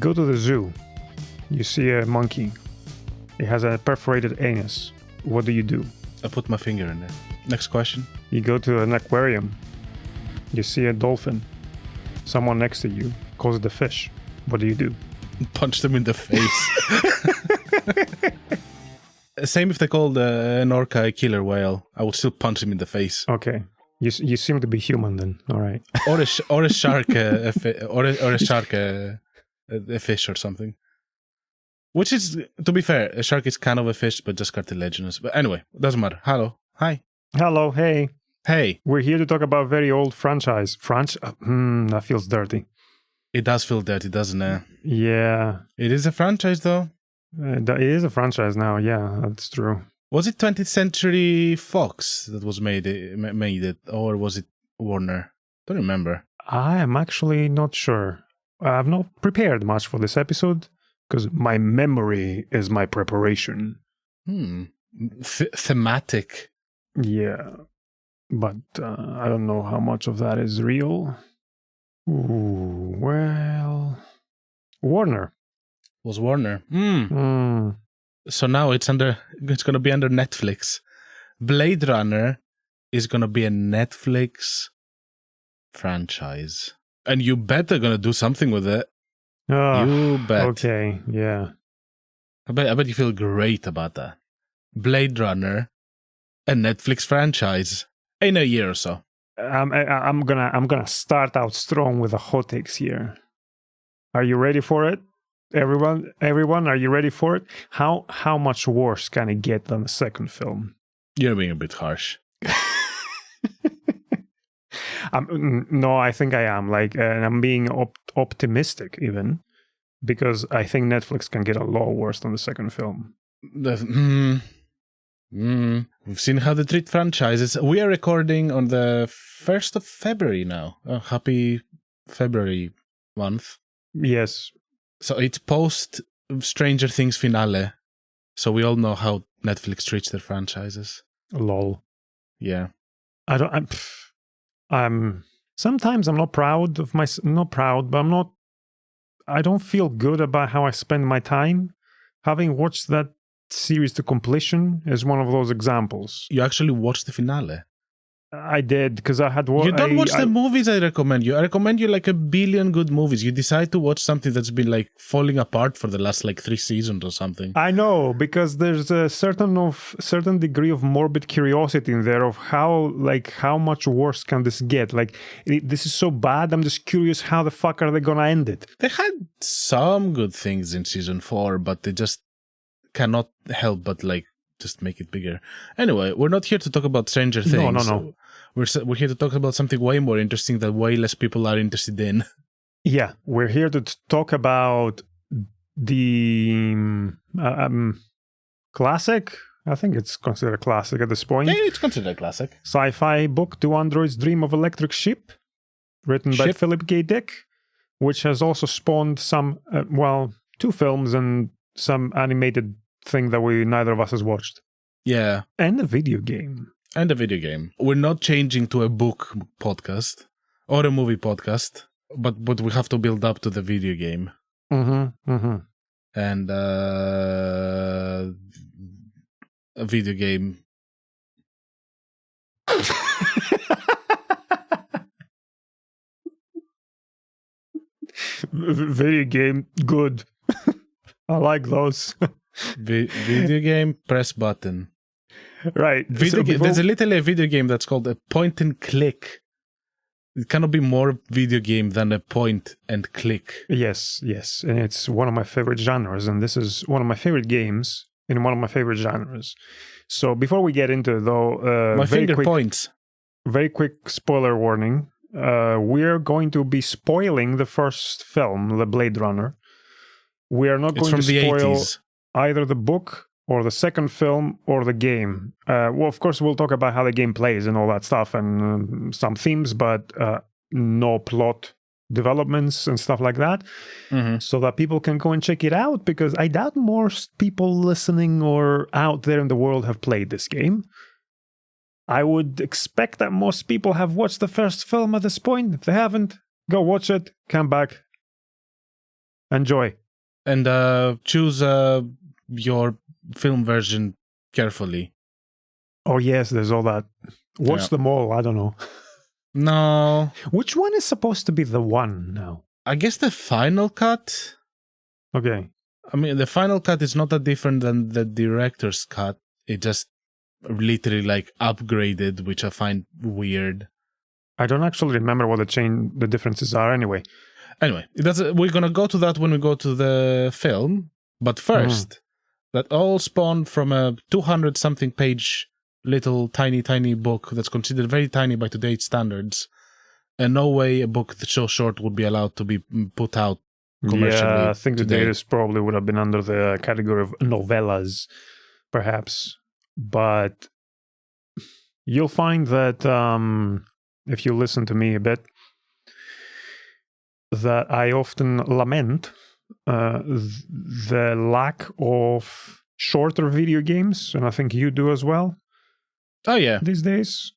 go to the zoo. You see a monkey. It has a perforated anus. What do you do? I put my finger in there. Next question. You go to an aquarium. You see a dolphin. Someone next to you calls it a fish. What do you do? Punch them in the face. Same if they called an orca a killer whale. I would still punch him in the face. Okay. You seem to be human then. All right. Or a shark, a fish or something. Which is, to be fair, a shark is kind of a fish, but just cartilaginous. But anyway, doesn't matter. Hello. Hi. Hello. Hey. Hey. We're here to talk about very old franchise. That feels dirty. It does feel dirty, doesn't it? Yeah. It is a franchise, though. It is a franchise now. Yeah, that's true. Was it 20th Century Fox that was made it, or was it Warner? Don't remember. I am actually not sure. I've not prepared much for this episode because my memory is my preparation. Thematic. Yeah, but I don't know how much of that is real. Ooh, well, Warner. Was Warner. So now it's going to be under Netflix. Blade Runner is going to be a Netflix franchise. And you bet they're going to do something with it. You bet. Okay, yeah. I bet you feel great about that. Blade Runner, a Netflix franchise in a year or so. I'm gonna start out strong with the hot takes here. Are you ready for it? Everyone, are you ready for it? How much worse can it get than the second film? You're being a bit harsh. No, I think I am. And I'm being optimistic even, because I think Netflix can get a lot worse than the second film. We've seen how they treat franchises. We are recording on the 1st of February now. Oh, happy February month. Yes. So it's post Stranger Things finale. So we all know how Netflix treats their franchises. Lol. Yeah. Sometimes I'm not proud of not proud, but I don't feel good about how I spend my time. Having watched that series to completion is one of those examples. You actually watched the finale? I did, because I had... You don't watch the movies I recommend you. I recommend you like a billion good movies. You decide to watch something that's been like falling apart for the last like 3 seasons or something. I know, because there's a certain degree of morbid curiosity in there of how much worse can this get. This is so bad, I'm just curious how the fuck are they gonna end it? They had some good things in season 4, but they just cannot help but just make it bigger. Anyway, we're not here to talk about Stranger Things. No. We're here to talk about something way more interesting that way less people are interested in. Yeah, we're here to talk about the classic. I think it's considered a classic at this point. Yeah, it's considered a classic. Sci-fi book, Do Androids Dream of Electric Sheep, written by Philip K. Dick, which has also spawned some, 2 films and some animated thing that neither of us has watched. Yeah. And a video game. We're not changing to a book podcast or a movie podcast, but we have to build up to the video game. And a video game. Video game, good. I like those. Video game, press button. Right. There's literally a video game that's called a point and click. It cannot be more video game than a point and click. Yes. And it's one of my favorite genres. And this is one of my favorite games in one of my favorite genres. So before we get into it, though... my finger points. Very quick spoiler warning. We're going to be spoiling the first film, The Blade Runner. We are not going to spoil 80s. Either the book or the second film or the game. Of course, we'll talk about how the game plays and all that stuff and some themes, but no plot developments and stuff like that, so that people can go and check it out, because I doubt most people listening or out there in the world have played this game. I would expect that most people have watched the first film at this point. If they haven't, go watch it, come back, Enjoy. And choose your film version carefully. Oh, yes, there's all that. Watch them all. I don't know. No. Which one is supposed to be the one now? I guess the final cut. Okay. I mean, the final cut is not that different than the director's cut. It just literally like upgraded, which I find weird. I don't actually remember what the differences are anyway. Anyway, we're going to go to that when we go to the film. But first, that all spawned from a 200-something page little tiny book that's considered very tiny by today's standards. And no way a book so short would be allowed to be put out commercially. Yeah, I think today. the latest probably would have been under the category of novellas, perhaps. But you'll find that if you listen to me a bit, that I often lament the lack of shorter video games, and I think you do as well. Oh, yeah. These days,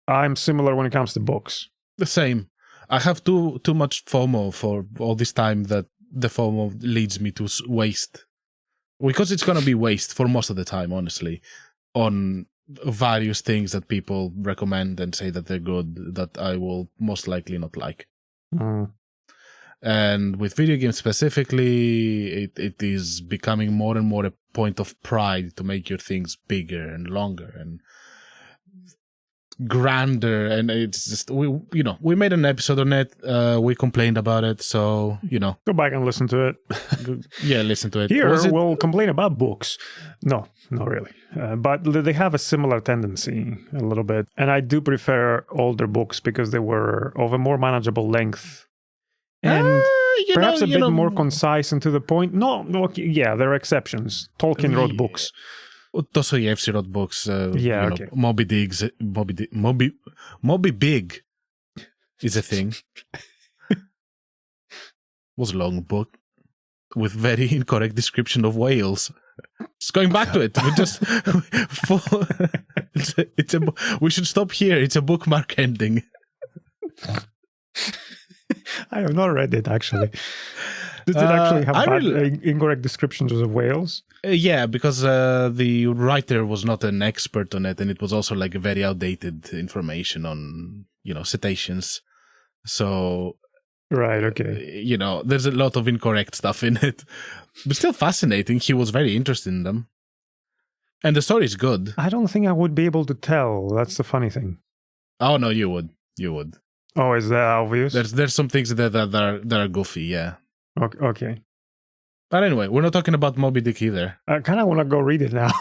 I'm similar when it comes to books. The same. I have too much FOMO for all this time that the FOMO leads me to waste. Because it's going to be waste for most of the time, honestly, on various things that people recommend and say that they're good, that I will most likely not like. And with video games specifically, it is becoming more and more a point of pride to make your things bigger and longer and grander. And it's just, we made an episode on it. We complained about it. So, Go back and listen to it. Yeah, listen to it. Here, we'll complain about books. No, not really. But they have a similar tendency a little bit. And I do prefer older books because they were of a more manageable length. And perhaps a bit more concise and to the point. No, yeah, there are exceptions. Tolkien wrote books. Dostoevsky wrote books. Okay. Moby Big is a thing. Was a long book with very incorrect description of whales. Just going back to it. We just we should stop here. It's a bookmark ending. I have not read it, actually. Does it actually have incorrect descriptions of whales? Yeah, because the writer was not an expert on it, and it was also like very outdated information on, cetaceans. So, right, okay. There's a lot of incorrect stuff in it. But still fascinating. He was very interested in them. And the story is good. I don't think I would be able to tell. That's the funny thing. Oh, no, you would. You would. Oh, is that obvious? There's some things that are goofy, yeah. Okay. But anyway, we're not talking about Moby Dick either. I kind of want to go read it now.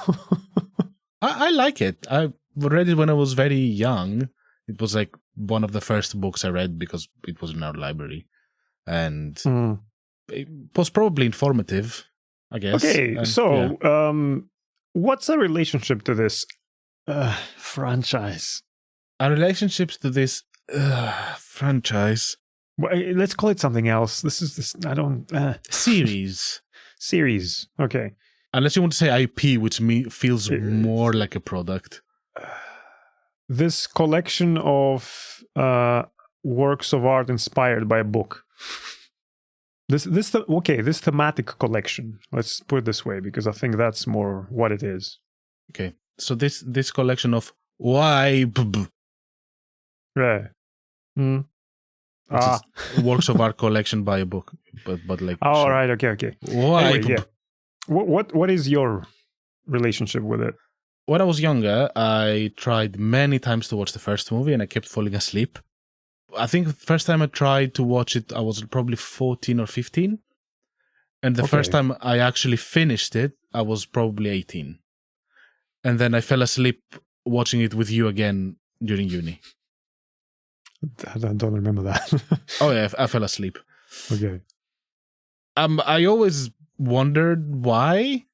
I like it. I read it when I was very young. It was like one of the first books I read because it was in our library. And it was probably informative, I guess. Okay, what's the relationship to this franchise? Our relationships to this franchise. Well, let's call it something else. I don't... Series. Series, okay. Unless you want to say IP, which feels more like a product. This collection of works of art inspired by a book. This thematic collection. Let's put it this way, because I think that's more what it is. Okay, so this collection of YB. Right. Works of art collection by a book, but like. Oh, sure. Right. Okay. Why? Anyway, yeah. What is your relationship with it? When I was younger, I tried many times to watch the first movie, and I kept falling asleep. I think the first time I tried to watch it, I was probably 14 or 15, and the first time I actually finished it, I was probably 18, and then I fell asleep watching it with you again during uni. I don't remember that. Oh yeah, I fell asleep. Okay. I always wondered why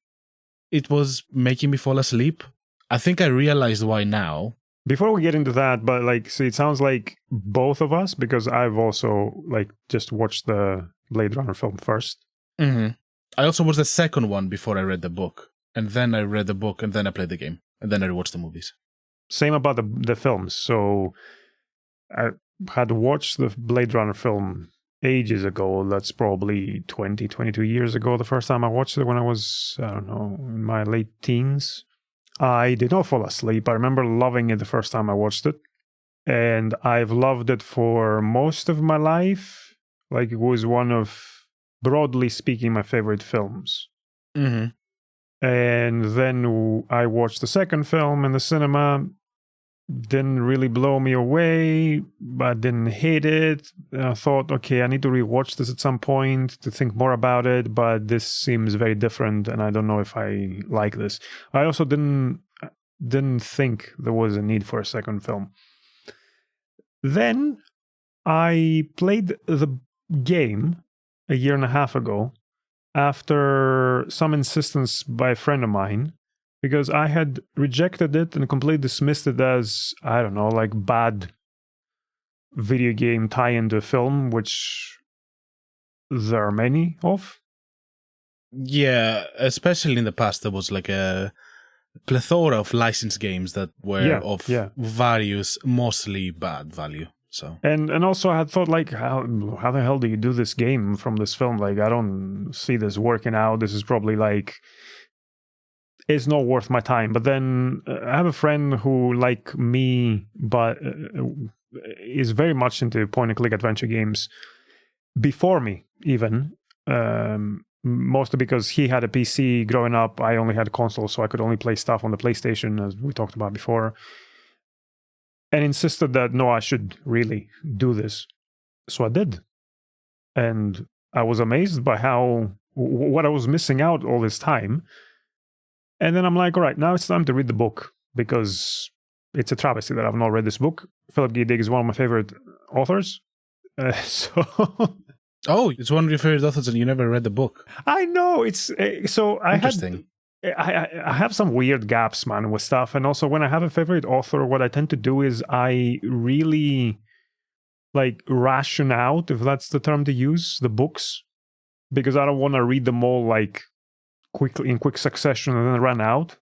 it was making me fall asleep. I think I realized why now. Before we get into that, but it sounds like both of us, because I've also just watched the Blade Runner film first. Mm-hmm. I also watched the second one before I read the book, and then I read the book, and then I played the game, and then I watched the movies. Same about the films. So I had watched the Blade Runner film ages ago. That's probably 20, 22 years ago. The first time I watched it when I was, I don't know, in my late teens. I did not fall asleep. I remember loving it the first time I watched it. And I've loved it for most of my life. Like, it was one of, broadly speaking, my favorite films. Mm-hmm. And then I watched the second film in the cinema. Didn't really blow me away, but didn't hate it. I thought, okay, I need to rewatch this at some point to think more about it, but this seems very different, and I don't know if I like this. I also didn't think there was a need for a second film. Then I played the game a year and a half ago after some insistence by a friend of mine, because I had rejected it and completely dismissed it as, I don't know, like bad video game tie-in to a film, which there are many of. Yeah, especially in the past, there was like a plethora of licensed games that were various, mostly bad value. So and also I had thought, like, how the hell do you do this game from this film? Like, I don't see this working out. This is probably like, it's not worth my time. But then I have a friend who, like me, but is very much into point-and-click adventure games before me, even. Mostly because he had a PC growing up. I only had a console, so I could only play stuff on the PlayStation, as we talked about before. And insisted that, no, I should really do this. So I did. And I was amazed by what I was missing out all this time. And then I'm like, all right, now it's time to read the book, because it's a travesty that I've not read this book. Philip K. Dick is one of my favorite authors. Oh, it's one of your favorite authors and you never read the book. I know. It's so I Interesting. I have some weird gaps, man, with stuff. And also, when I have a favorite author, what I tend to do is I really like ration out, if that's the term to use, the books, because I don't want to read them all like quickly in quick succession and then run out.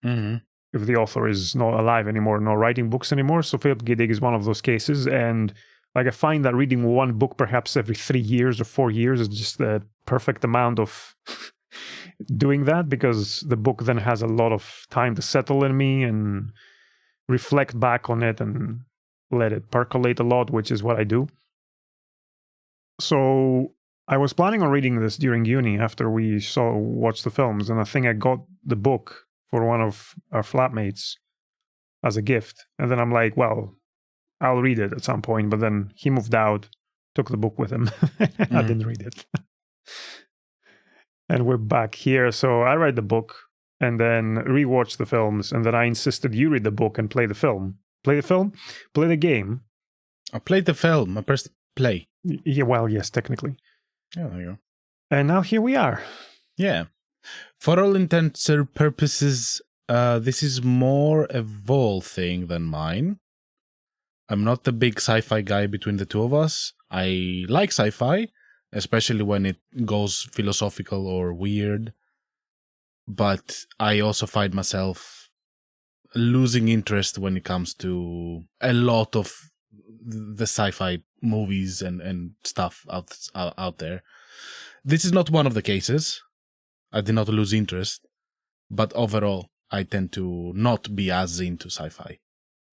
Mm-hmm. If the author is not alive anymore, not writing books anymore. So Philip K. Dick is one of those cases. And like, I find that reading one book perhaps every 3 years or 4 years is just the perfect amount of doing that, because the book then has a lot of time to settle in me and reflect back on it and let it percolate a lot, which is what I do. So I was planning on reading this during uni after we watched the films, and I think I got the book for one of our flatmates as a gift. And then I'm like, well, I'll read it at some point. But then he moved out, took the book with him. I didn't read it. And we're back here. So I read the book and then rewatched the films. And then I insisted you read the book and play the film. Play the film? Play the game. I played the film. I pressed play. Yeah, well, yes, technically. Yeah, there you go. And now here we are. Yeah. For all intents and purposes, this is more a Vol thing than mine. I'm not the big sci-fi guy between the two of us. I like sci-fi, especially when it goes philosophical or weird. But I also find myself losing interest when it comes to a lot of the sci-fi movies and stuff out there. This is not one of the cases. I did not lose interest. But overall, I tend to not be as into sci-fi.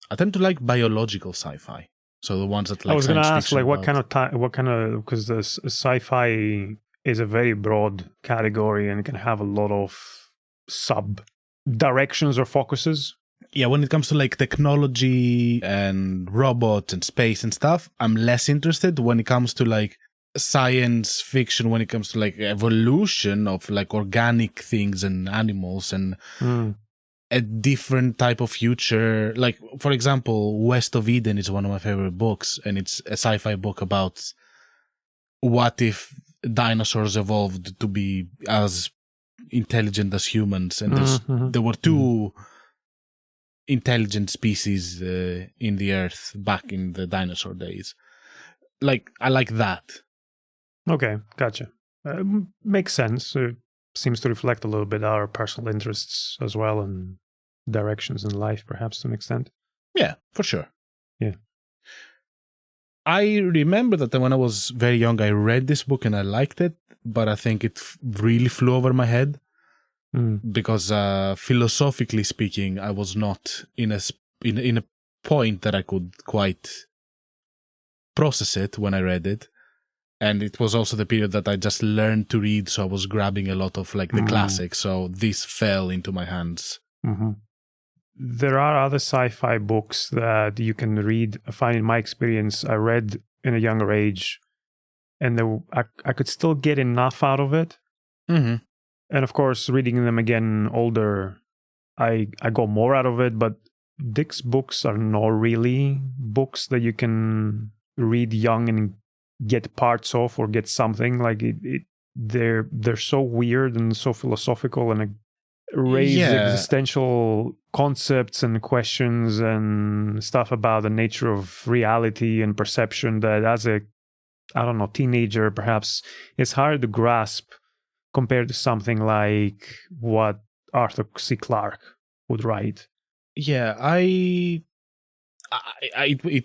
I tend to like biological sci-fi. So the ones that like. I was going to ask, like, what kind of, because the sci-fi is a very broad category and it can have a lot of sub directions or focuses. Yeah, when it comes to like technology and robots and space and stuff, I'm less interested. When it comes to like science fiction, when it comes to like evolution of like organic things and animals and a different type of future. Like, for example, West of Eden is one of my favorite books, and it's a sci-fi book about what if dinosaurs evolved to be as intelligent as humans, and there were two intelligent species in the earth back in the dinosaur days. Like, I like that. Okay, gotcha. Makes sense. It seems to reflect a little bit our personal interests as well, and directions in life, perhaps, to an extent. Yeah, for sure. Yeah. I remember that when I was very young, I read this book and I liked it, but I think it really flew over my head because philosophically speaking, I was not in a point that I could quite process it when I read it. And it was also the period that I just learned to read, so I was grabbing a lot of like the classics. So this fell into my hands. Mm-hmm. There are other sci-fi books that you can read. I find in my experience, I read in a younger age, and I could still get enough out of it. Mm-hmm. And of course, reading them again older, I got more out of it. But Dick's books are not really books that you can read young and get parts of or get something. Like they're so weird and so philosophical and raise existential concepts and questions and stuff about the nature of reality and perception that as a, I don't know, teenager, perhaps it's hard to grasp compared to something like what Arthur C. Clarke would write. Yeah, it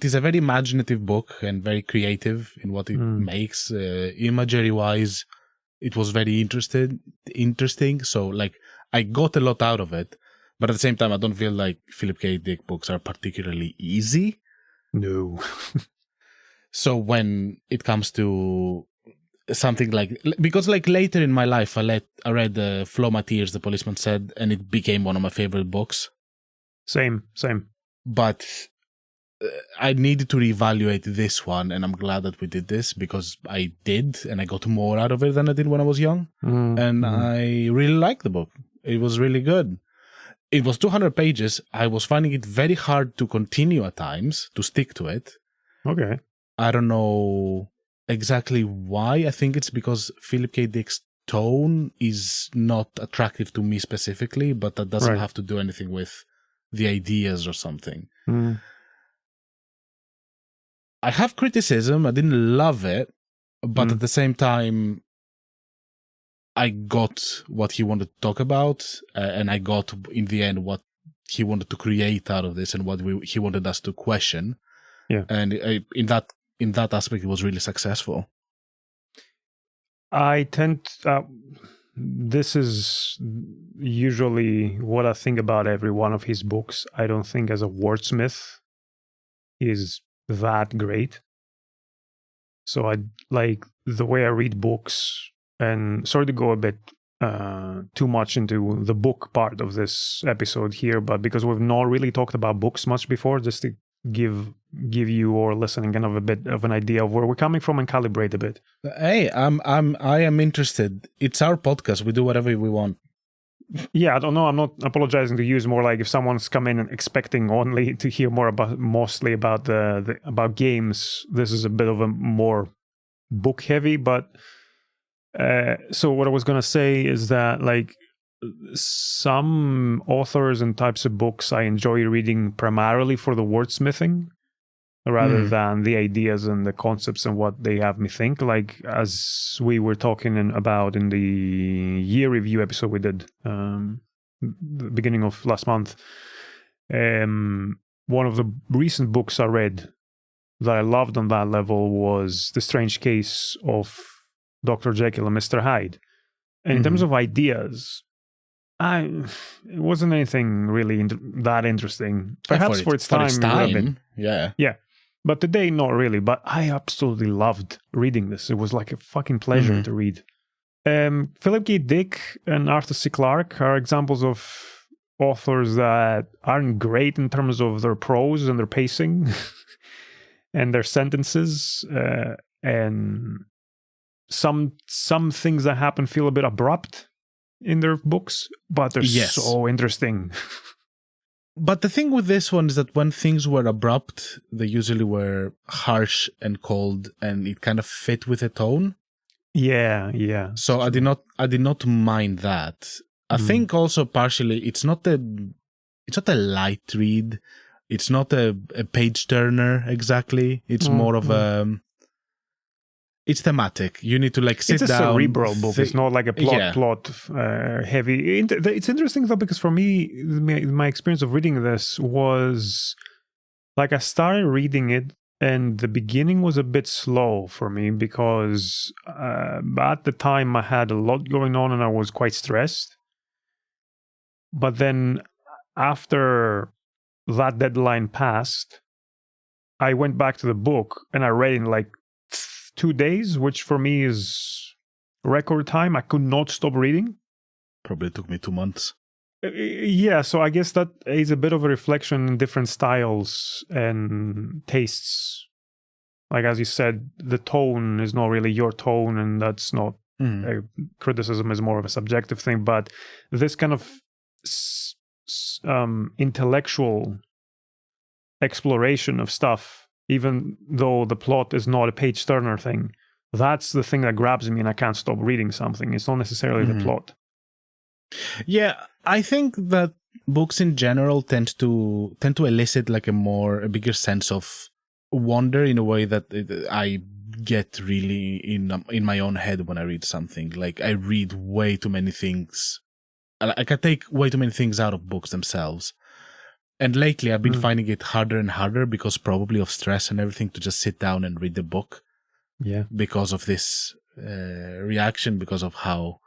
is a very imaginative book and very creative in what it makes. Imagery-wise, it was very interesting. So, like, I got a lot out of it, but at the same time, I don't feel like Philip K. Dick books are particularly easy. No. So when it comes to something like, because like later in my life, I read Flow My Tears, The Policeman Said, and it became one of my favorite books. Same. But I needed to reevaluate this one, and I'm glad that we did this because I did, and I got more out of it than I did when I was young. And I really liked the book. It was really good. It was 200 pages. I was finding it very hard to continue at times, to stick to it. Okay. I don't know exactly why. I think it's because Philip K. Dick's tone is not attractive to me specifically, but that doesn't have to do anything with the ideas or something. I have criticism. I didn't love it, but at the same time, I got what he wanted to talk about, and I got, in the end, what he wanted to create out of this and what he wanted us to question. Yeah. And in that aspect, it was really successful. This is usually what I think about every one of his books. I don't think as a wordsmith is that great. So I like the way I read books, and sorry to go a bit too much into the book part of this episode here, but because we've not really talked about books much before, just to give you or listening kind of a bit of an idea of where we're coming from and calibrate a bit. Hey, I am interested. It's our podcast. We do whatever we want. Yeah, I don't know. I'm not apologizing to you. It's more like if someone's come in and expecting only to hear more mostly about about games, this is a bit of a more book heavy. But so what I was gonna say is that like some authors and types of books I enjoy reading primarily for the wordsmithing rather than the ideas and the concepts and what they have me think. Like as we were talking about in the year review episode we did the beginning of last month, one of the recent books I read that I loved on that level was The Strange Case of Dr. Jekyll and Mr. Hyde. And in terms of ideas, it wasn't anything really that interesting. Perhaps for its time. Yeah. But today, not really. But I absolutely loved reading this. It was like a fucking pleasure to read. Philip K. Dick and Arthur C. Clarke are examples of authors that aren't great in terms of their prose and their pacing and their sentences. And some things that happen feel a bit abrupt in their books, but they're so interesting. But the thing with this one is that when things were abrupt, they usually were harsh and cold, and it kind of fit with the tone. Yeah. So I did not mind that. I think also partially it's not a light read. It's not a page turner exactly. It's more of it's thematic. You need to like sit down. It's a cerebral book. It's not like a plot heavy. It's interesting though, because for me, my experience of reading this was like I started reading it and the beginning was a bit slow for me because at the time I had a lot going on and I was quite stressed. But then after that deadline passed, I went back to the book and I read in like 2 days, which for me is record time. I could not stop reading. Probably took me 2 months. Yeah, so I guess that is a bit of a reflection in different styles and tastes. Like, as you said, the tone is not really your tone, and that's not criticism, is more of a subjective thing. But this kind of intellectual exploration of stuff, even though the plot is not a page-turner thing, that's the thing that grabs me and I can't stop reading something. It's not necessarily the plot. Yeah, I think that books in general tend to elicit like a bigger sense of wonder in a way that I get really in my own head when I read something. Like, I read way too many things. I can take way too many things out of books themselves. And lately I've been finding it harder and harder because probably of stress and everything to just sit down and read the book. Yeah. Because of this reaction, because of how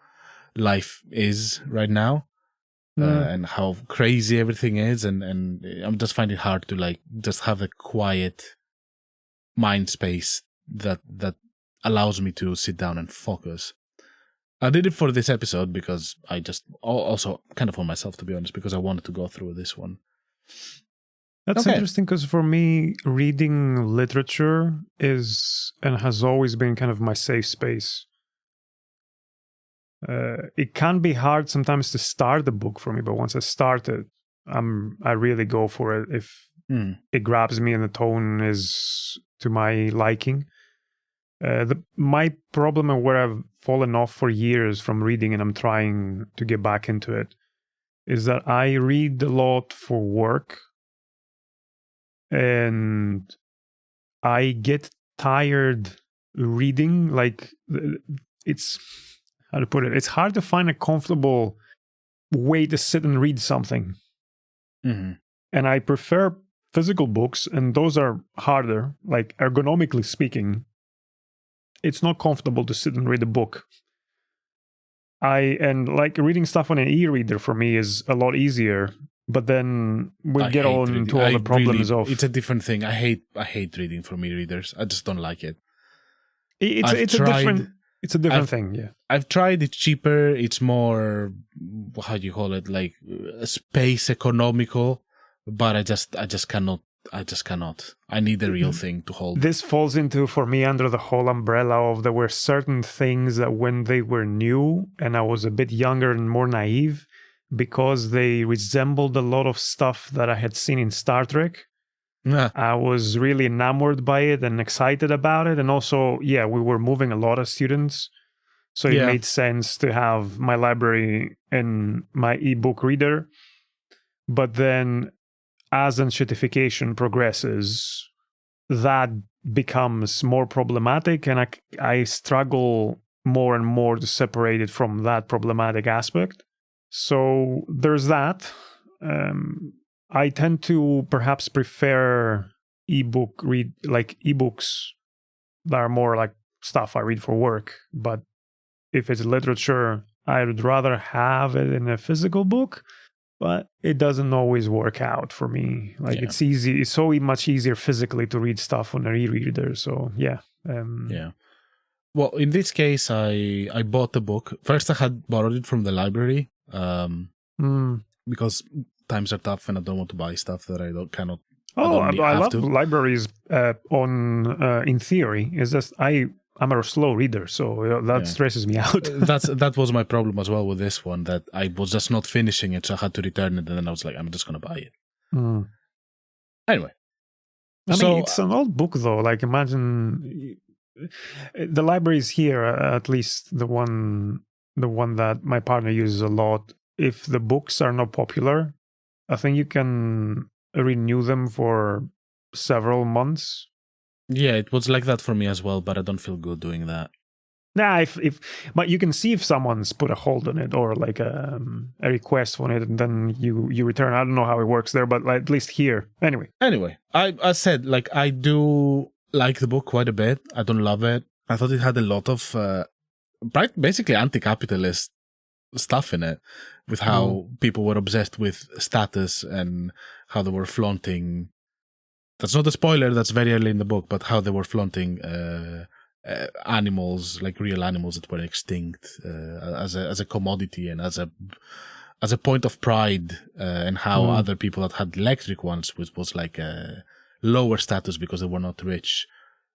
life is right now. And how crazy everything is, and I'm just finding it hard to like just have a quiet mind space that allows me to sit down and focus. I did it for this episode because I just also kind of for myself, to be honest, because I wanted to go through this one. That's interesting because for me, reading literature is and has always been kind of my safe space. It can be hard sometimes to start the book for me, but once I start it, I really go for it if it grabs me and the tone is to my liking. My problem and where I've fallen off for years from reading and I'm trying to get back into it is that I read a lot for work and I get tired reading. Like, it's... how to put it? It's hard to find a comfortable way to sit and read something. And I prefer physical books, and those are harder. Like, ergonomically speaking, it's not comfortable to sit and read a book. And like reading stuff on an e-reader for me is a lot easier. But then we get on into all the problems of... It's a different thing. I hate reading from e-readers. I just don't like it. It's a different thing, yeah. I've tried it cheaper. It's more, how do you call it, like space economical. But I just cannot. I need the real thing to hold. This falls into, for me, under the whole umbrella of there were certain things that when they were new and I was a bit younger and more naive, because they resembled a lot of stuff that I had seen in Star Trek. I was really enamored by it and excited about it. And also, we were moving a lot of students. So it made sense to have my library and my ebook reader. But then as enshittification progresses, that becomes more problematic. And I struggle more and more to separate it from that problematic aspect. So there's that. I tend to perhaps prefer ebooks that are more like stuff I read for work. But if it's literature, I would rather have it in a physical book. But it doesn't always work out for me. Like, it's easy. It's so much easier physically to read stuff on an e-reader. So Well, in this case, I bought the book. First, I had borrowed it from the library because times are tough and I don't want to buy stuff that I cannot. I love libraries in theory. It's just I'm a slow reader, so that stresses me out. That was my problem as well with this one, that I was just not finishing it, so I had to return it, and then I was like, I'm just going to buy it. Anyway. I mean, it's an old book, though. Like, imagine... the libraries here, at least the one that my partner uses a lot, if the books are not popular, I think you can renew them for several months. Yeah, it was like that for me as well, but I don't feel good doing that. Nah, but you can see if someone's put a hold on it or like a request on it, and then you return. I don't know how it works there, but like, at least here, anyway. I said, like, I do like the book quite a bit. I don't love it. I thought it had a lot of basically anti-capitalist stuff in it, with how people were obsessed with status and how they were flaunting. That's not a spoiler. That's very early in the book, but how they were flaunting animals, like real animals that were extinct, as a commodity and as a point of pride, and how other people that had electric ones, which was like a lower status because they were not rich,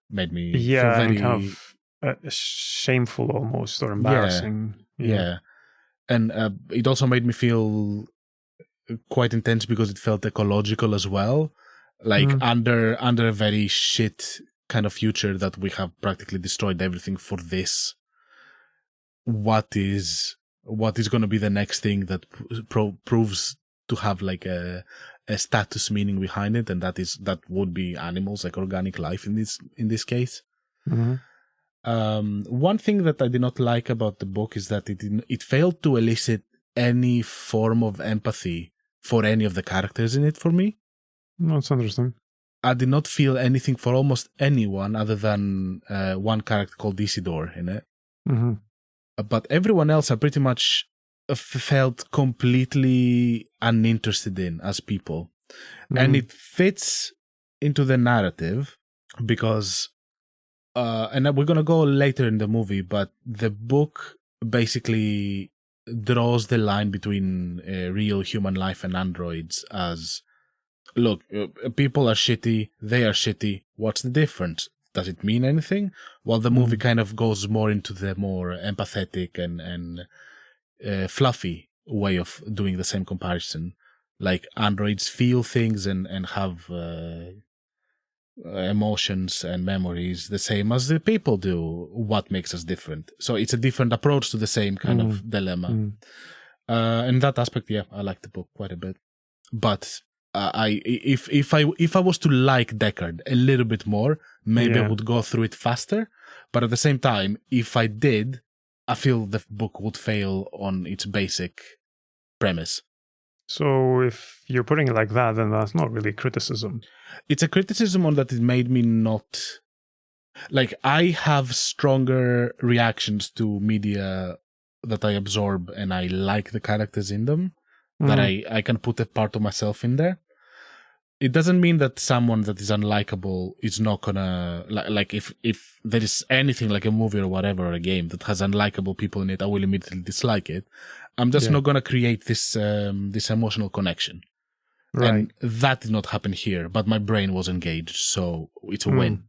made me feel very kind of shameful almost, or embarrassing. Yeah. And it also made me feel quite intense because it felt ecological as well. Like under a very shit kind of future that we have practically destroyed everything for this. What is going to be the next thing that proves to have like a status meaning behind it, and that would be animals, like organic life in this case. One thing that I did not like about the book is that it failed to elicit any form of empathy for any of the characters in it for me. That's interesting. I did not feel anything for almost anyone other than one character called Isidore in it. But everyone else I pretty much felt completely uninterested in as people. And it fits into the narrative because, and we're going to go later in the movie, but the book basically draws the line between real human life and androids as, look, people are shitty, they are shitty, what's the difference? Does it mean anything? Well, the movie kind of goes more into the more empathetic and fluffy way of doing the same comparison. Like, androids feel things and have emotions and memories the same as the people do. What makes us different? So it's a different approach to the same kind of dilemma. In that aspect, yeah, I like the book quite a bit. But if I was to like Deckard a little bit more, maybe I would go through it faster. But at the same time, if I did, I feel the book would fail on its basic premise. So if you're putting it like that, then that's not really criticism. It's a criticism on that it made me not... Like, I have stronger reactions to media that I absorb, and I like the characters in them, that I can put a part of myself in there. It doesn't mean that someone that is unlikable is not gonna... Like, if there is anything like a movie or whatever, or a game that has unlikable people in it, I will immediately dislike it. I'm just not gonna create this emotional connection. Right. And that did not happen here, but my brain was engaged, so it's a win.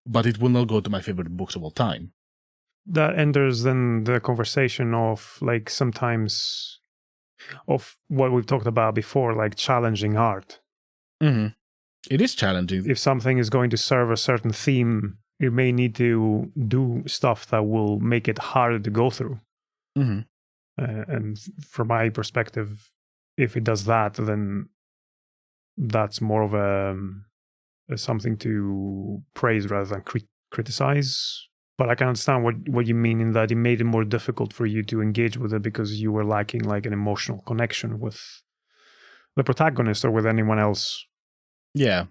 But it will not go to my favorite books of all time. That enters then the conversation of, like, sometimes of what we've talked about before, like challenging art. It is challenging. If something is going to serve a certain theme, you may need to do stuff that will make it harder to go through. And from my perspective, if it does that, then that's more of a something to praise rather than criticize. But I can understand what you mean in that it made it more difficult for you to engage with it because you were lacking like an emotional connection with the protagonist or with anyone else. Yeah.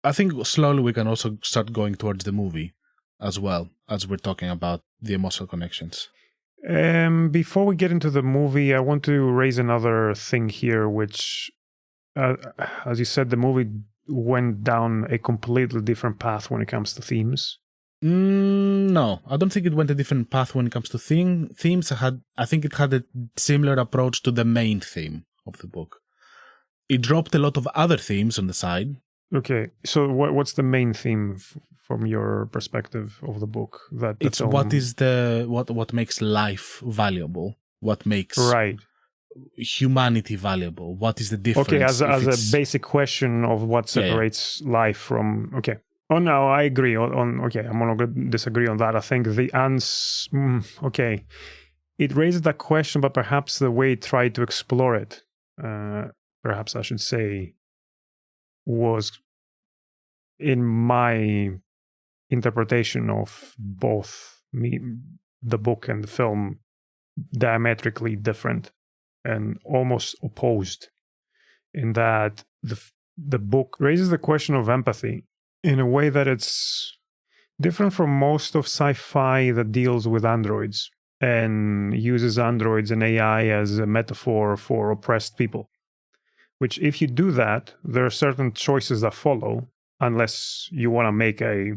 I think slowly we can also start going towards the movie as well, as we're talking about the emotional connections. Before we get into the movie, I want to raise another thing here, which, as you said, the movie went down a completely different path when it comes to themes. No, I don't think it went a different path when it comes to themes. I think it had a similar approach to the main theme of the book. It dropped a lot of other themes on the side. Okay, so what's the main theme from your perspective of the book? It's what makes life valuable, what makes humanity valuable, what is the difference? Okay, as a basic question of what separates life from... Okay. Oh, no, I agree. Okay, I'm not going to disagree on that. I think the answer... okay. It raises that question, but perhaps the way it tried to explore it, perhaps I should say, was, in my interpretation of both the book and the film diametrically different and almost opposed, in that the book raises the question of empathy in a way that it's different from most of sci-fi that deals with androids and uses androids and AI as a metaphor for oppressed people. Which, if you do that, there are certain choices that follow, unless you want to make a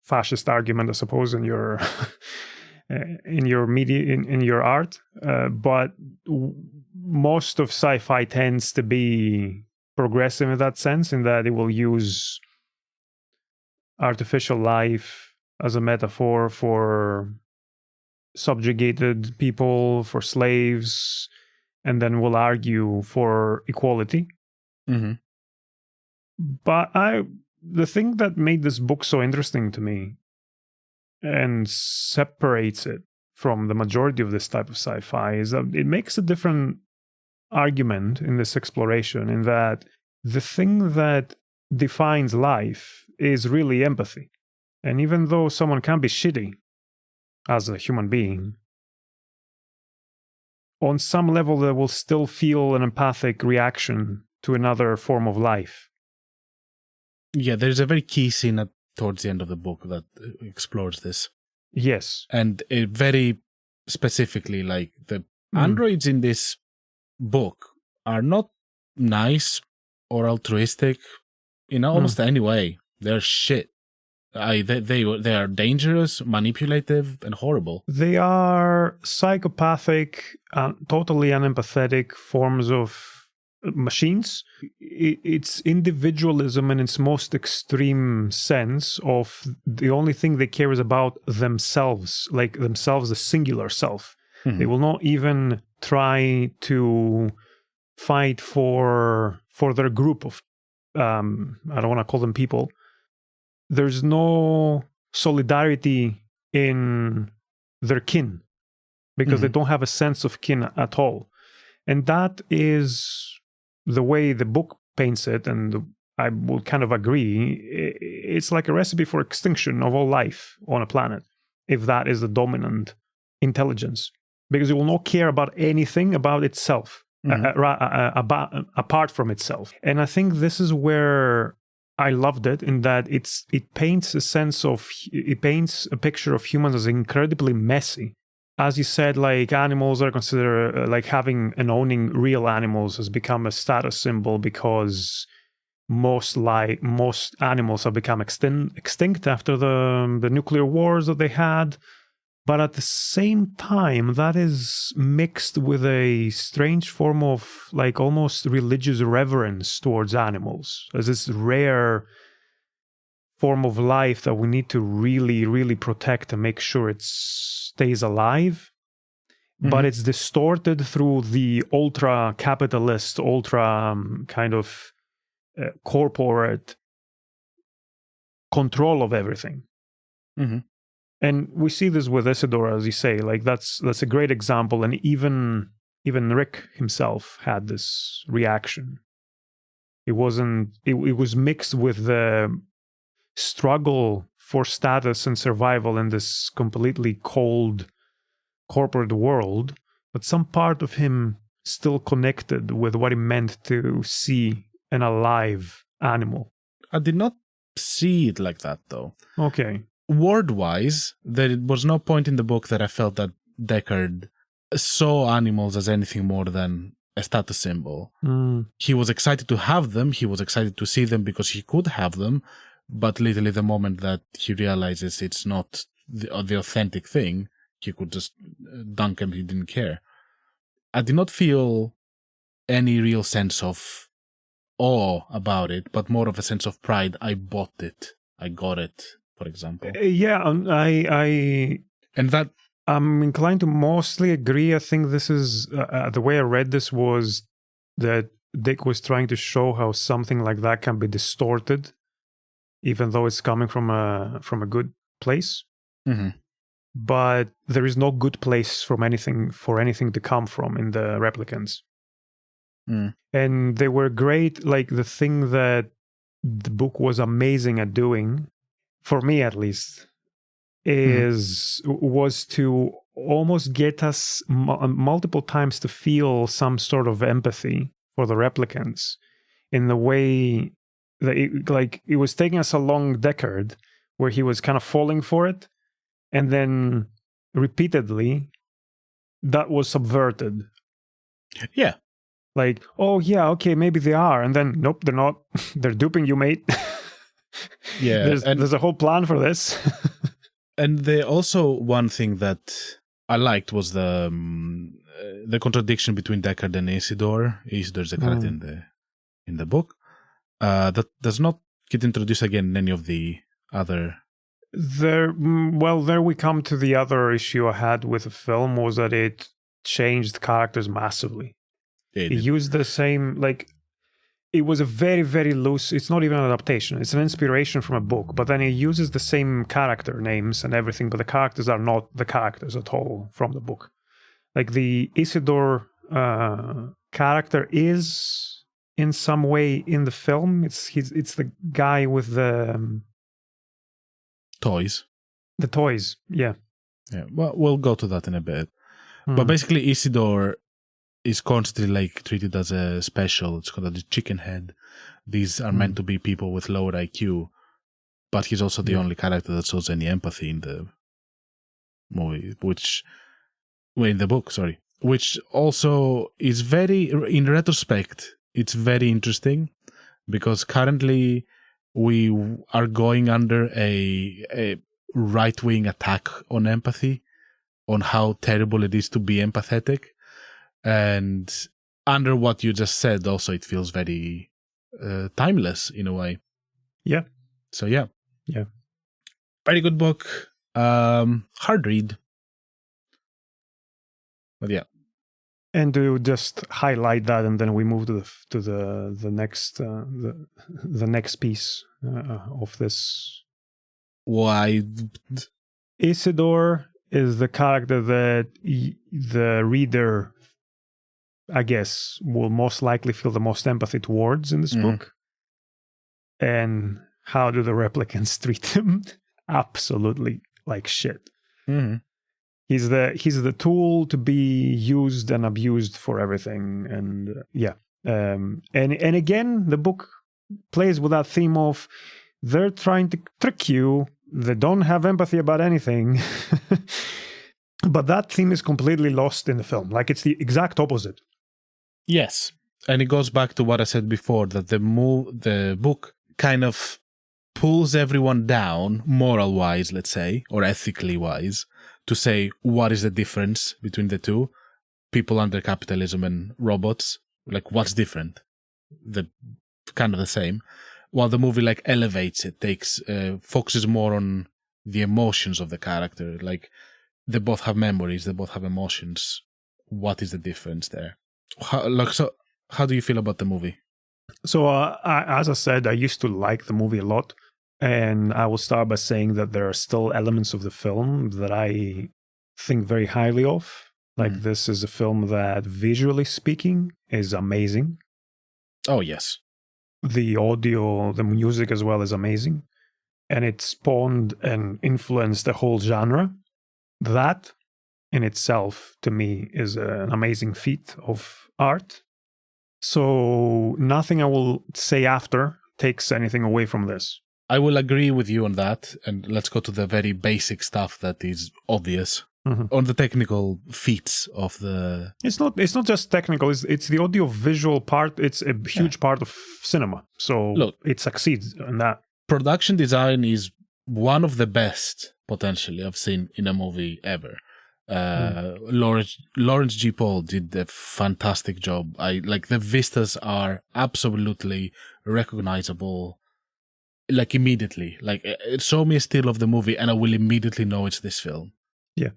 fascist argument, I suppose, in your in your media, in your art. But most of sci-fi tends to be progressive in that sense, in that it will use artificial life as a metaphor for subjugated people, for slaves, and then will argue for equality. Mm-hmm. But the thing that made this book so interesting to me and separates it from the majority of this type of sci-fi is that it makes a different argument in this exploration, in that the thing that defines life is really empathy. And even though someone can be shitty as a human being, on some level they will still feel an empathic reaction to another form of life. Yeah, there's a very key scene towards the end of the book that explores this. Yes. And it very specifically, like, the androids in this book are not nice or altruistic in almost any way. They're shit. They are dangerous, manipulative, and horrible. They are psychopathic, totally unempathetic forms of machines. It's individualism in its most extreme sense of the only thing they care is about themselves, like themselves, the singular self. Mm-hmm. They will not even try to fight for their group of, I don't want to call them people. There's no solidarity in their kin because they don't have a sense of kin at all. And that is the way the book paints it, and I will kind of agree. It's like a recipe for extinction of all life on a planet, if that is the dominant intelligence, because it will not care about anything about itself, apart from itself. And I think this is where I loved it, in that it paints a picture of humans as incredibly messy. As you said, like, animals are considered, like, having and owning real animals has become a status symbol because most animals have become extinct after the nuclear wars that they had. But at the same time, that is mixed with a strange form of, like, almost religious reverence towards animals as this rare form of life that we need to really, really protect and make sure it stays alive. But it's distorted through the ultra-capitalist, kind of corporate control of everything. Mm-hmm. And we see this with Isidore, as you say, like that's a great example. And even Rick himself had this reaction. It was mixed with the struggle for status and survival in this completely cold corporate world, but some part of him still connected with what it meant to see an alive animal. I did not see it like that, though. Okay. Word-wise, there was no point in the book that I felt that Deckard saw animals as anything more than a status symbol. He was excited to have them, he was excited to see them because he could have them, but literally the moment that he realizes it's not the authentic thing, he could just dunk them, he didn't care. I did not feel any real sense of awe about it, but more of a sense of pride. I bought it. I got it. For example, I'm inclined to mostly agree. I think this is the way I read this was that Dick was trying to show how something like that can be distorted, even though it's coming from a good place. Mm-hmm. But there is no good place for anything to come from in the replicants. And they were great. Like, the thing that the book was amazing at doing, for me at least, was to almost get us multiple times to feel some sort of empathy for the replicants in the way that it was taking us a long decade where he was kind of falling for it, and then repeatedly that was subverted. Yeah. Like, oh yeah, okay, maybe they are, and then nope, they're not. They're duping you, mate. Yeah, there's a whole plan for this. And they also, one thing that I liked was the contradiction between Deckard and Isidore. Isidore's a character in the book that does not get introduced again in any of the other. There we come to the other issue I had with the film, was that it changed characters massively. It used the same, like, it was a very, very loose, it's not even an adaptation, it's an inspiration from a book, but then it uses the same character names and everything, but the characters are not the characters at all from the book. Like, the Isidore character is in some way in the film. It's the guy with the toys. The toys, yeah. Yeah, well, we'll go to that in a bit. But basically, Isidore is constantly like treated as a special. It's called the chicken head. These are meant to be people with lower IQ, but he's also the only character that shows any empathy in the movie, in the book, which also is very, in retrospect, it's very interesting because currently we are going under a right-wing attack on empathy, on how terrible it is to be empathetic. And under what you just said, also, it feels very timeless in a way. Yeah. So, yeah. Yeah. Very good book. Hard read. But yeah. And to just highlight that, and then we move to the next the next piece of this. Why? Isidore is the character that the reader, I guess, will most likely feel the most empathy towards in this book. And how do the replicants treat him? Absolutely like shit. He's the tool to be used and abused for everything. And and again, the book plays with that theme of they're trying to trick you. They don't have empathy about anything. But that theme is completely lost in the film. Like, it's the exact opposite. Yes. And it goes back to what I said before, that the book kind of pulls everyone down, moral-wise, let's say, or ethically-wise, to say what is the difference between the two, people under capitalism and robots. Like, what's different? The kind of the same. While the movie like elevates it, focuses more on the emotions of the character. Like, they both have memories, they both have emotions. What is the difference there? How do you feel about the movie? So, as I said, I used to like the movie a lot. And I will start by saying that there are still elements of the film that I think very highly of. Like, this is a film that, visually speaking, is amazing. Oh, yes. The audio, the music as well is amazing. And it spawned and influenced the whole genre. That, in itself, to me, is an amazing feat of art. So nothing I will say after takes anything away from this. I will agree with you on that, and let's go to the very basic stuff that is obvious. On the technical feats of the... It's not just technical, it's the audio-visual part. It's a huge part of cinema, so look, it succeeds in that. Production design is one of the best, potentially, I've seen in a movie ever. Lawrence G. Paul did a fantastic job. The vistas are absolutely recognizable. Like, immediately. Like, show me a still of the movie and I will immediately know it's this film. Yeah.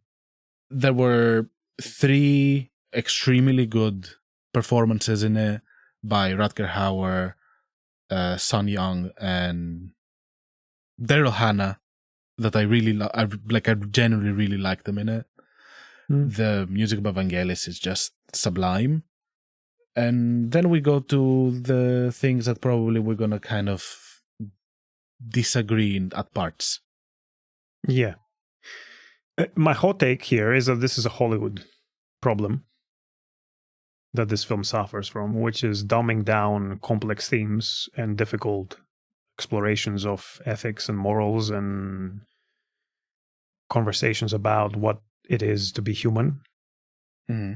There were 3 extremely good performances in it by Rutger Hauer, Sun Young, and Daryl Hannah that I really I genuinely really like them in it. The music by Vangelis is just sublime. And then we go to the things that probably we're going to kind of disagree at parts. Yeah. My hot take here is that this is a Hollywood problem that this film suffers from, which is dumbing down complex themes and difficult explorations of ethics and morals and conversations about what it is to be human. Mm-hmm.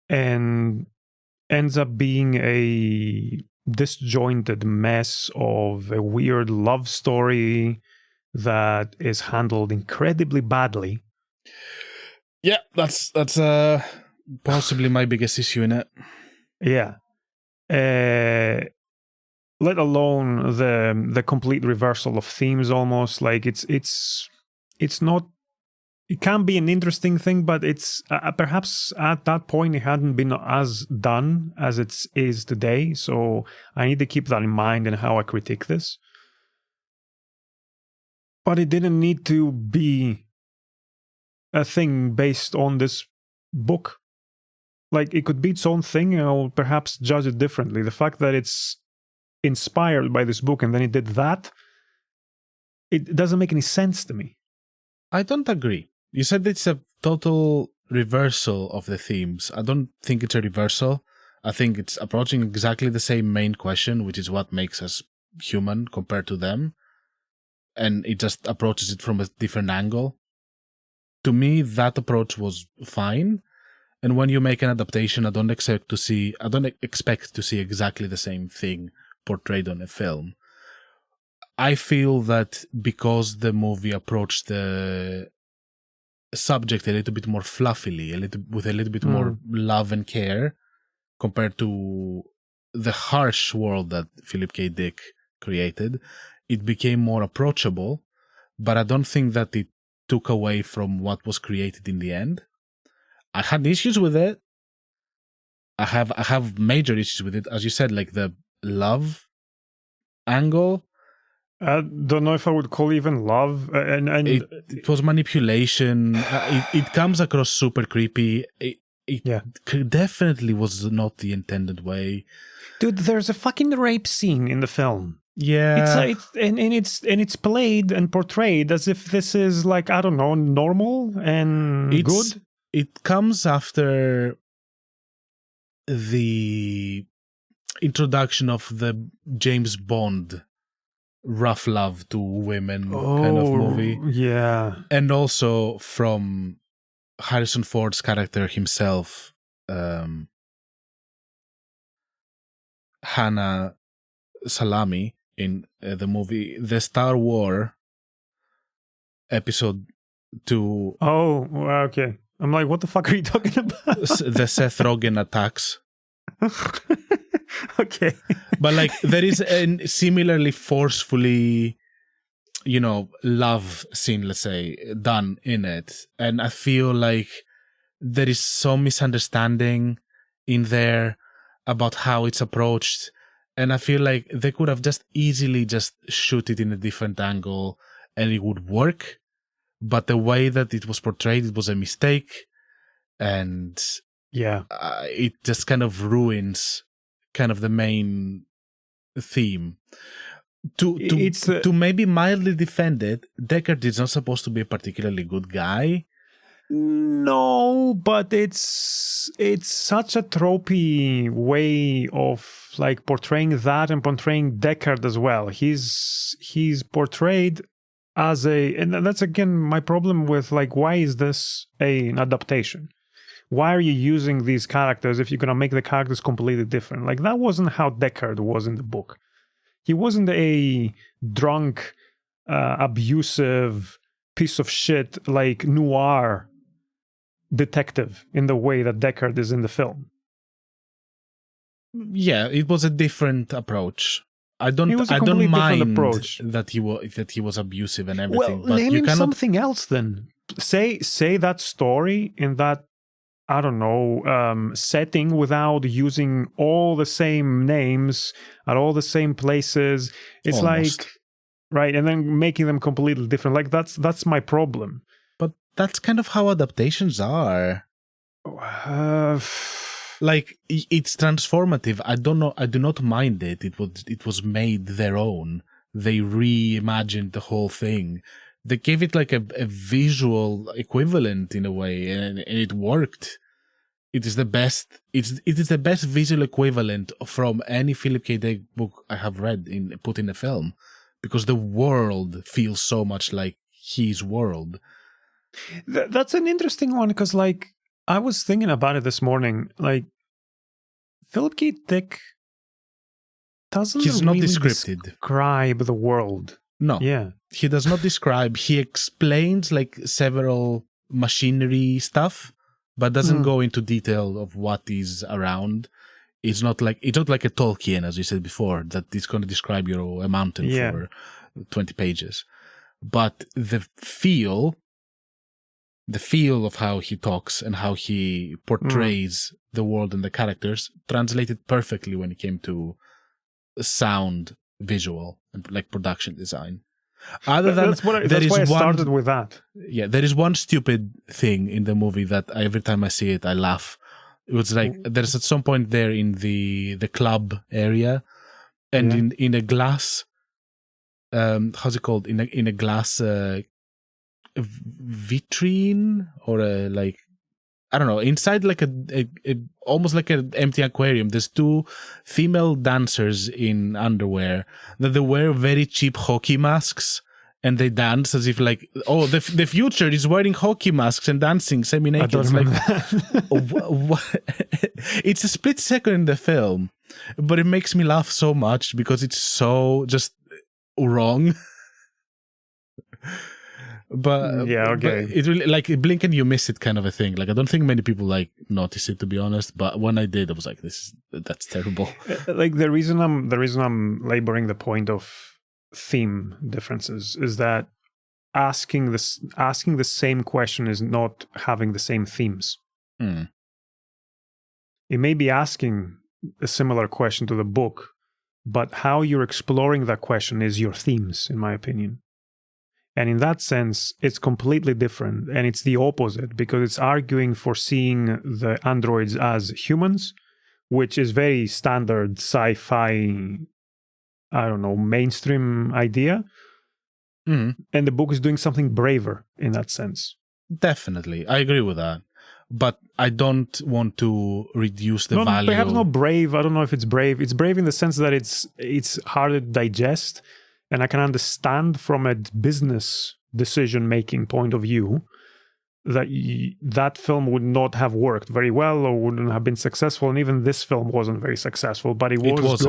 And ends up being a disjointed mess of a weird love story that is handled incredibly badly. Yeah, that's possibly my biggest issue in it. Yeah. Let alone the complete reversal of themes almost. Like it's not, it can be an interesting thing, but it's perhaps at that point it hadn't been as done as it is today. So I need to keep that in mind in how I critique this. But it didn't need to be a thing based on this book. Like, it could be its own thing, and I'll perhaps judge it differently. The fact that it's inspired by this book and then it did that, it doesn't make any sense to me. I don't agree. You said it's a total reversal of the themes. I don't think it's a reversal. I think it's approaching exactly the same main question, which is what makes us human compared to them. And it just approaches it from a different angle. To me, that approach was fine. And when you make an adaptation, I don't expect to see exactly the same thing portrayed on a film. I feel that because the movie approached the subject a little bit more fluffily, with a little bit more love and care, compared to the harsh world that Philip K. Dick created, it became more approachable. But I don't think that it took away from what was created in the end. I had issues with it. I have major issues with it, as you said, like the love angle. I don't know if I would call even love, and it was manipulation. It comes across super creepy. Yeah, definitely was not the intended way. Dude, there's a fucking rape scene in the film. Yeah, it's played and portrayed as if this is, like, I don't know, normal and good. It comes after the introduction of the James Bond rough love to women kind of movie. Yeah. And also from Harrison Ford's character himself, Hannah Salami, in the movie The Star Wars Episode 2. Oh, okay. I'm like, what the fuck are you talking about? The Seth Rogen attacks. Okay. But like, there is a similarly forcefully, love scene, let's say, done in it. And I feel like there is some misunderstanding in there about how it's approached. And I feel like they could have just easily just shoot it in a different angle and it would work. But the way that it was portrayed, it was a mistake. And yeah, it just kind of ruins kind of the main theme. To maybe mildly defend it, Deckard is not supposed to be a particularly good guy. No, but it's such a tropey way of like portraying that and portraying Deckard as well. He's portrayed as and that's again my problem with, like, why is this an adaptation? Why are you using these characters if you're gonna make the characters completely different? Like, that wasn't how Deckard was in the book. He wasn't a drunk, abusive piece of shit, like noir detective in the way that Deckard is in the film. Yeah, it was a different approach. I don't mind that he was abusive and everything. Well, name him something else then. Say that story in that, I don't know, setting without using all the same names at all the same places. It's almost like, right, and then making them completely different. Like, that's my problem. But that's kind of how adaptations are. Like, it's transformative. I do not mind it. It was made their own. They reimagined the whole thing. they gave it like a visual equivalent in a way, and it worked. It is the best. It is the best visual equivalent from any Philip K. Dick book I have read put in a film, because the world feels so much like his world. That's an interesting one, because like I was thinking about it this morning. Like Philip K. Dick doesn't He's not really descripted. describe the world. No. Yeah. He does not describe. He explains like several machinery stuff, but doesn't go into detail of what is around. It's not like a Tolkien, as you said before, that is going to describe a mountain for 20 pages. But the feel of how he talks and how he portrays the world and the characters translated perfectly when it came to sound, visual, and like production design. Other than that's why I started with that. Yeah, there is one stupid thing in the movie that every time I see it, I laugh. It was like there's at some point there in the club area, and in a glass, how's it called? In a glass vitrine, or a like, I don't know, inside like a almost like an empty aquarium. There's two female dancers in underwear that they wear very cheap hockey masks, and they dance as if like, oh, the future is wearing hockey masks and dancing semi-naked. It's like, it's a split second in the film, but it makes me laugh so much because it's so just wrong. But but it really, like, blink and you miss it kind of a thing. Like, I don't think many people like notice it, to be honest, but when I did, I was like, that's terrible. Like the reason I'm laboring the point of theme differences is that asking the same question is not having the same themes. It may be asking a similar question to the book, but how you're exploring that question is your themes, in my opinion. And in that sense, it's completely different. And it's the opposite, because it's arguing for seeing the androids as humans, which is very standard sci-fi, I don't know, mainstream idea. And the book is doing something braver in that sense. Definitely. I agree with that. But I don't want to reduce the value. Perhaps not brave. I don't know if it's brave. It's brave in the sense that it's harder to digest. And I can understand from a business decision-making point of view that that film would not have worked very well or wouldn't have been successful. And even this film wasn't very successful, but it was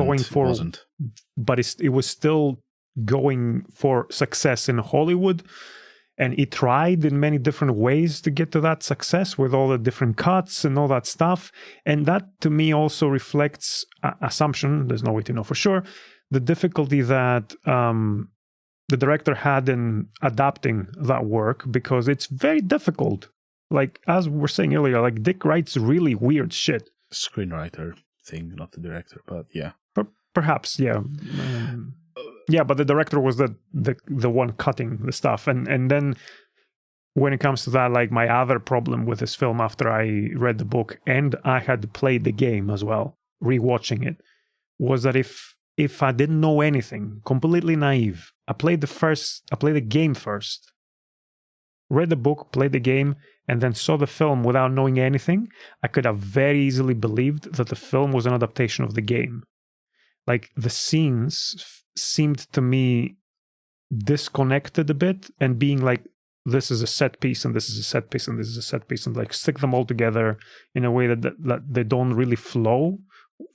still going for success in Hollywood. And it tried in many different ways to get to that success with all the different cuts and all that stuff. And that, to me, also reflects assumption. There's no way to know for sure. The difficulty that the director had in adapting that work, because it's very difficult. Like, as we were saying earlier, like Dick writes really weird shit. Screenwriter thing, not the director, but yeah. Perhaps, yeah. Yeah, but the director was the one cutting the stuff. And then when it comes to that, like my other problem with this film after I read the book and I had played the game as well, rewatching it, was that if I didn't know anything, completely naive, I played the game first, read the book, played the game, and then saw the film without knowing anything, I could have very easily believed that the film was an adaptation of the game. Like, the scenes seemed to me disconnected a bit, and being like, this is a set piece, and this is a set piece, and this is a set piece, and like stick them all together in a way that they don't really flow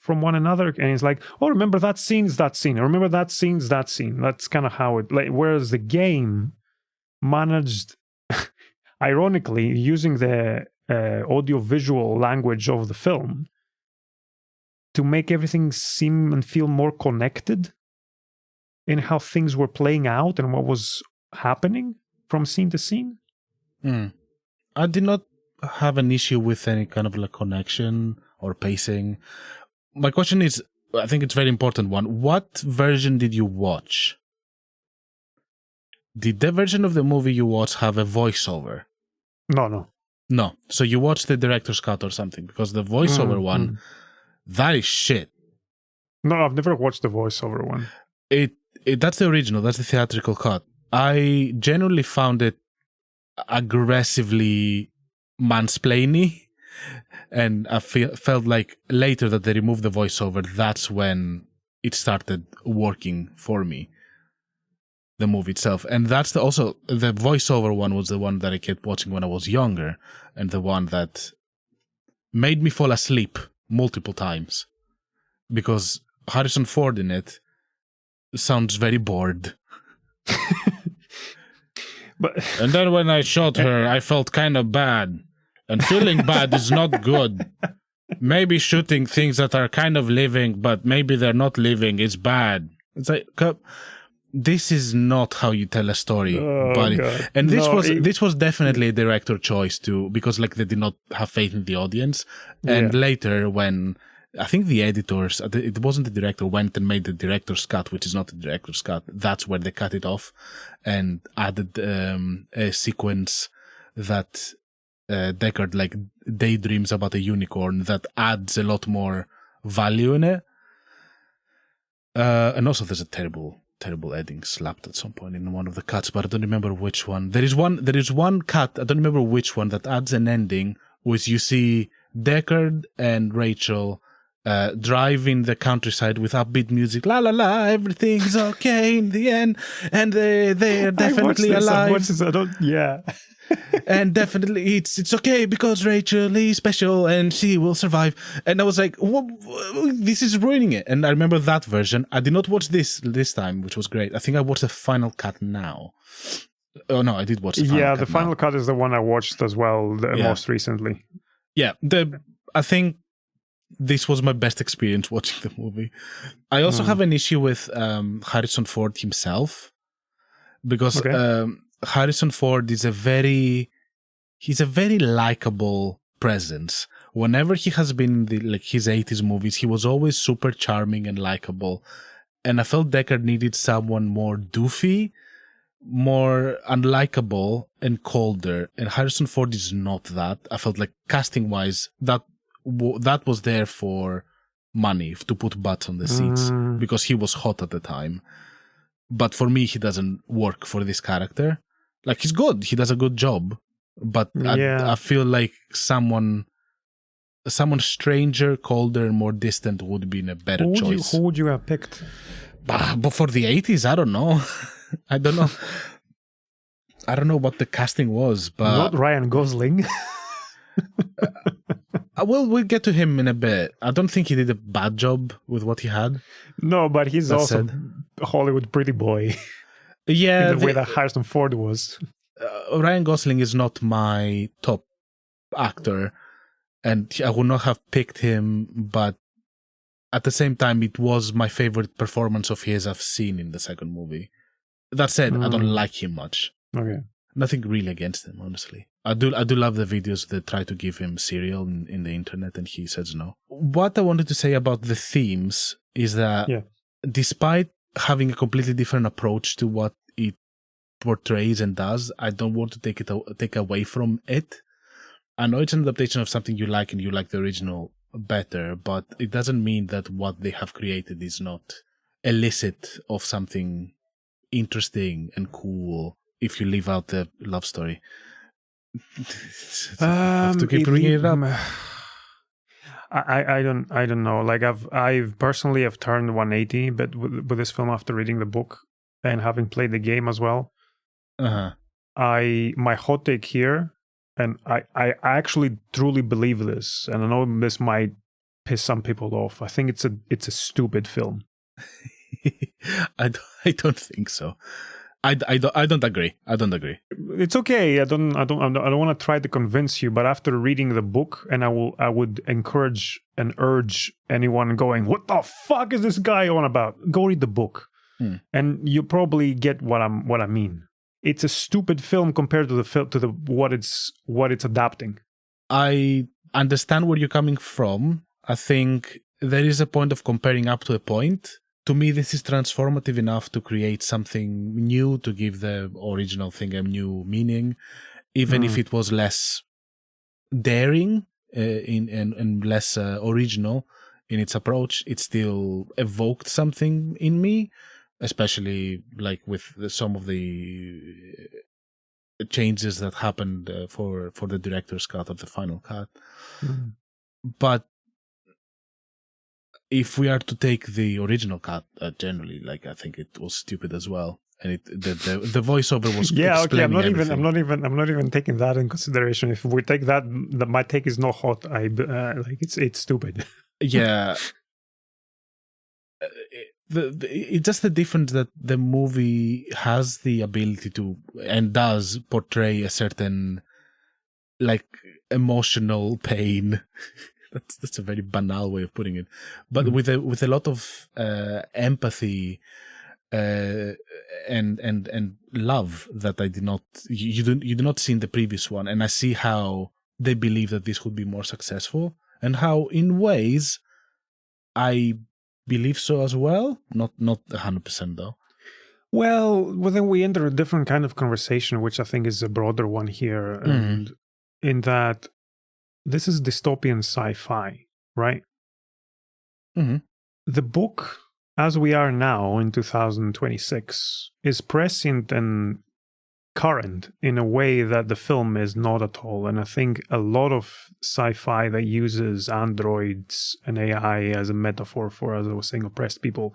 from one another. And it's like, oh, remember that scene's that scene, remember that scene's that scene. That's kind of how it, like, whereas the game managed ironically using the audio-visual language of the film to make everything seem and feel more connected in how things were playing out and what was happening from scene to scene. I did not have an issue with any kind of like connection or pacing. My question is, I think it's a very important one. What version did you watch? Did the version of the movie you watched have a voiceover? No. So you watched the director's cut or something, because the voiceover one, that is shit. No, I've never watched the voiceover one. That's the original. That's the theatrical cut. I generally found it aggressively mansplainy, and I felt like later that they removed the voiceover, that's when it started working for me, the movie itself. And that's also the voiceover one was the one that I kept watching when I was younger, and the one that made me fall asleep multiple times, because Harrison Ford in it sounds very bored. And then when I shot her, I felt kind of bad. And feeling bad is not good. Maybe shooting things that are kind of living, but maybe they're not living, is bad. It's like, this is not how you tell a story, buddy. God. And this was definitely a director choice too, because like they did not have faith in the audience. And later, when I think the editors, it wasn't the director, went and made the director's cut, which is not the director's cut. That's where they cut it off and added a sequence that Deckard like daydreams about a unicorn that adds a lot more value in it. And also there's a terrible ending slapped at some point in one of the cuts, but I don't remember which one. There is one cut, I don't remember which one, that adds an ending, which you see Deckard and Rachel drive in the countryside with upbeat music, la la la, everything's okay in the end, and they are definitely alive. And definitely it's okay because Rachel is special and she will survive. And I was like, this is ruining it. And I remember that version. I did not watch this time, which was great. I think I watched the final cut now. Oh no, I did watch the final cut. Yeah, the final cut is the one I watched as well most recently. Yeah, I think this was my best experience watching the movie. I also have an issue with Harrison Ford himself, because Harrison Ford is a very likable presence. Whenever he has been in his 80s movies, he was always super charming and likable. And I felt Deckard needed someone more doofy, more unlikable, and colder. And Harrison Ford is not that. I felt like casting-wise, that was there for money, to put butts on the seats, because he was hot at the time. But for me, he doesn't work for this character. Like, he's good. He does a good job. But I feel like someone stranger, colder, more distant would have been a better choice. Who would you have picked? But for the 80s, I don't know. I don't know. I don't know what the casting was, but... Not Ryan Gosling. We'll get to him in a bit. I don't think he did a bad job with what he had. No, but he's also a Hollywood pretty boy. Yeah. In the way that Harrison Ford was. Ryan Gosling is not my top actor, and I would not have picked him, but at the same time, it was my favorite performance of his I've seen in the second movie. That said, I don't like him much. Okay. Nothing really against him, honestly. I do love the videos that try to give him cereal in the internet, and he says no. What I wanted to say about the themes is that despite having a completely different approach to what it portrays and does, I don't want to take away from it. I know it's an adaptation of something you like and you like the original better, but it doesn't mean that what they have created is not illicit of something interesting and cool if you leave out the love story. I have to keep bringing it up. I don't know. Like I've personally have turned 180, but with this film after reading the book and having played the game as well. My hot take here, and I actually truly believe this, and I know this might piss some people off. I think it's a stupid film. I don't think so. I don't agree. I don't agree. It's okay. I don't want to try to convince you, but after reading the book, and I would encourage and urge anyone going, "What the fuck is this guy on about?" Go read the book, and you probably get what I mean. It's a stupid film compared to what it's adapting. I understand where you're coming from. I think there is a point of comparing up to a point. To me, this is transformative enough to create something new, to give the original thing a new meaning, even if it was less daring and less original in its approach. It still evoked something in me, especially like with some of the changes that happened for the director's cut or the final cut. But if we are to take the original cut, generally, like I think it was stupid as well, and the voiceover was okay. I'm everything. not even taking that in consideration. If we take that, my take is not hot. Like it's stupid. Yeah. It's just the difference that the movie has the ability to and does portray a certain like emotional pain. That's a very banal way of putting it, but with a lot of empathy and love that I did not you do not see in the previous one, and I see how they believe that this would be more successful, and how in ways I believe so as well. Not 100% though. Well, then we enter a different kind of conversation, which I think is a broader one here, and in that this is dystopian sci-fi, right? The book, as we are now in 2026, is prescient and current in a way that the film is not at all. And I think a lot of sci-fi that uses androids and AI as a metaphor for, as I was saying, oppressed people,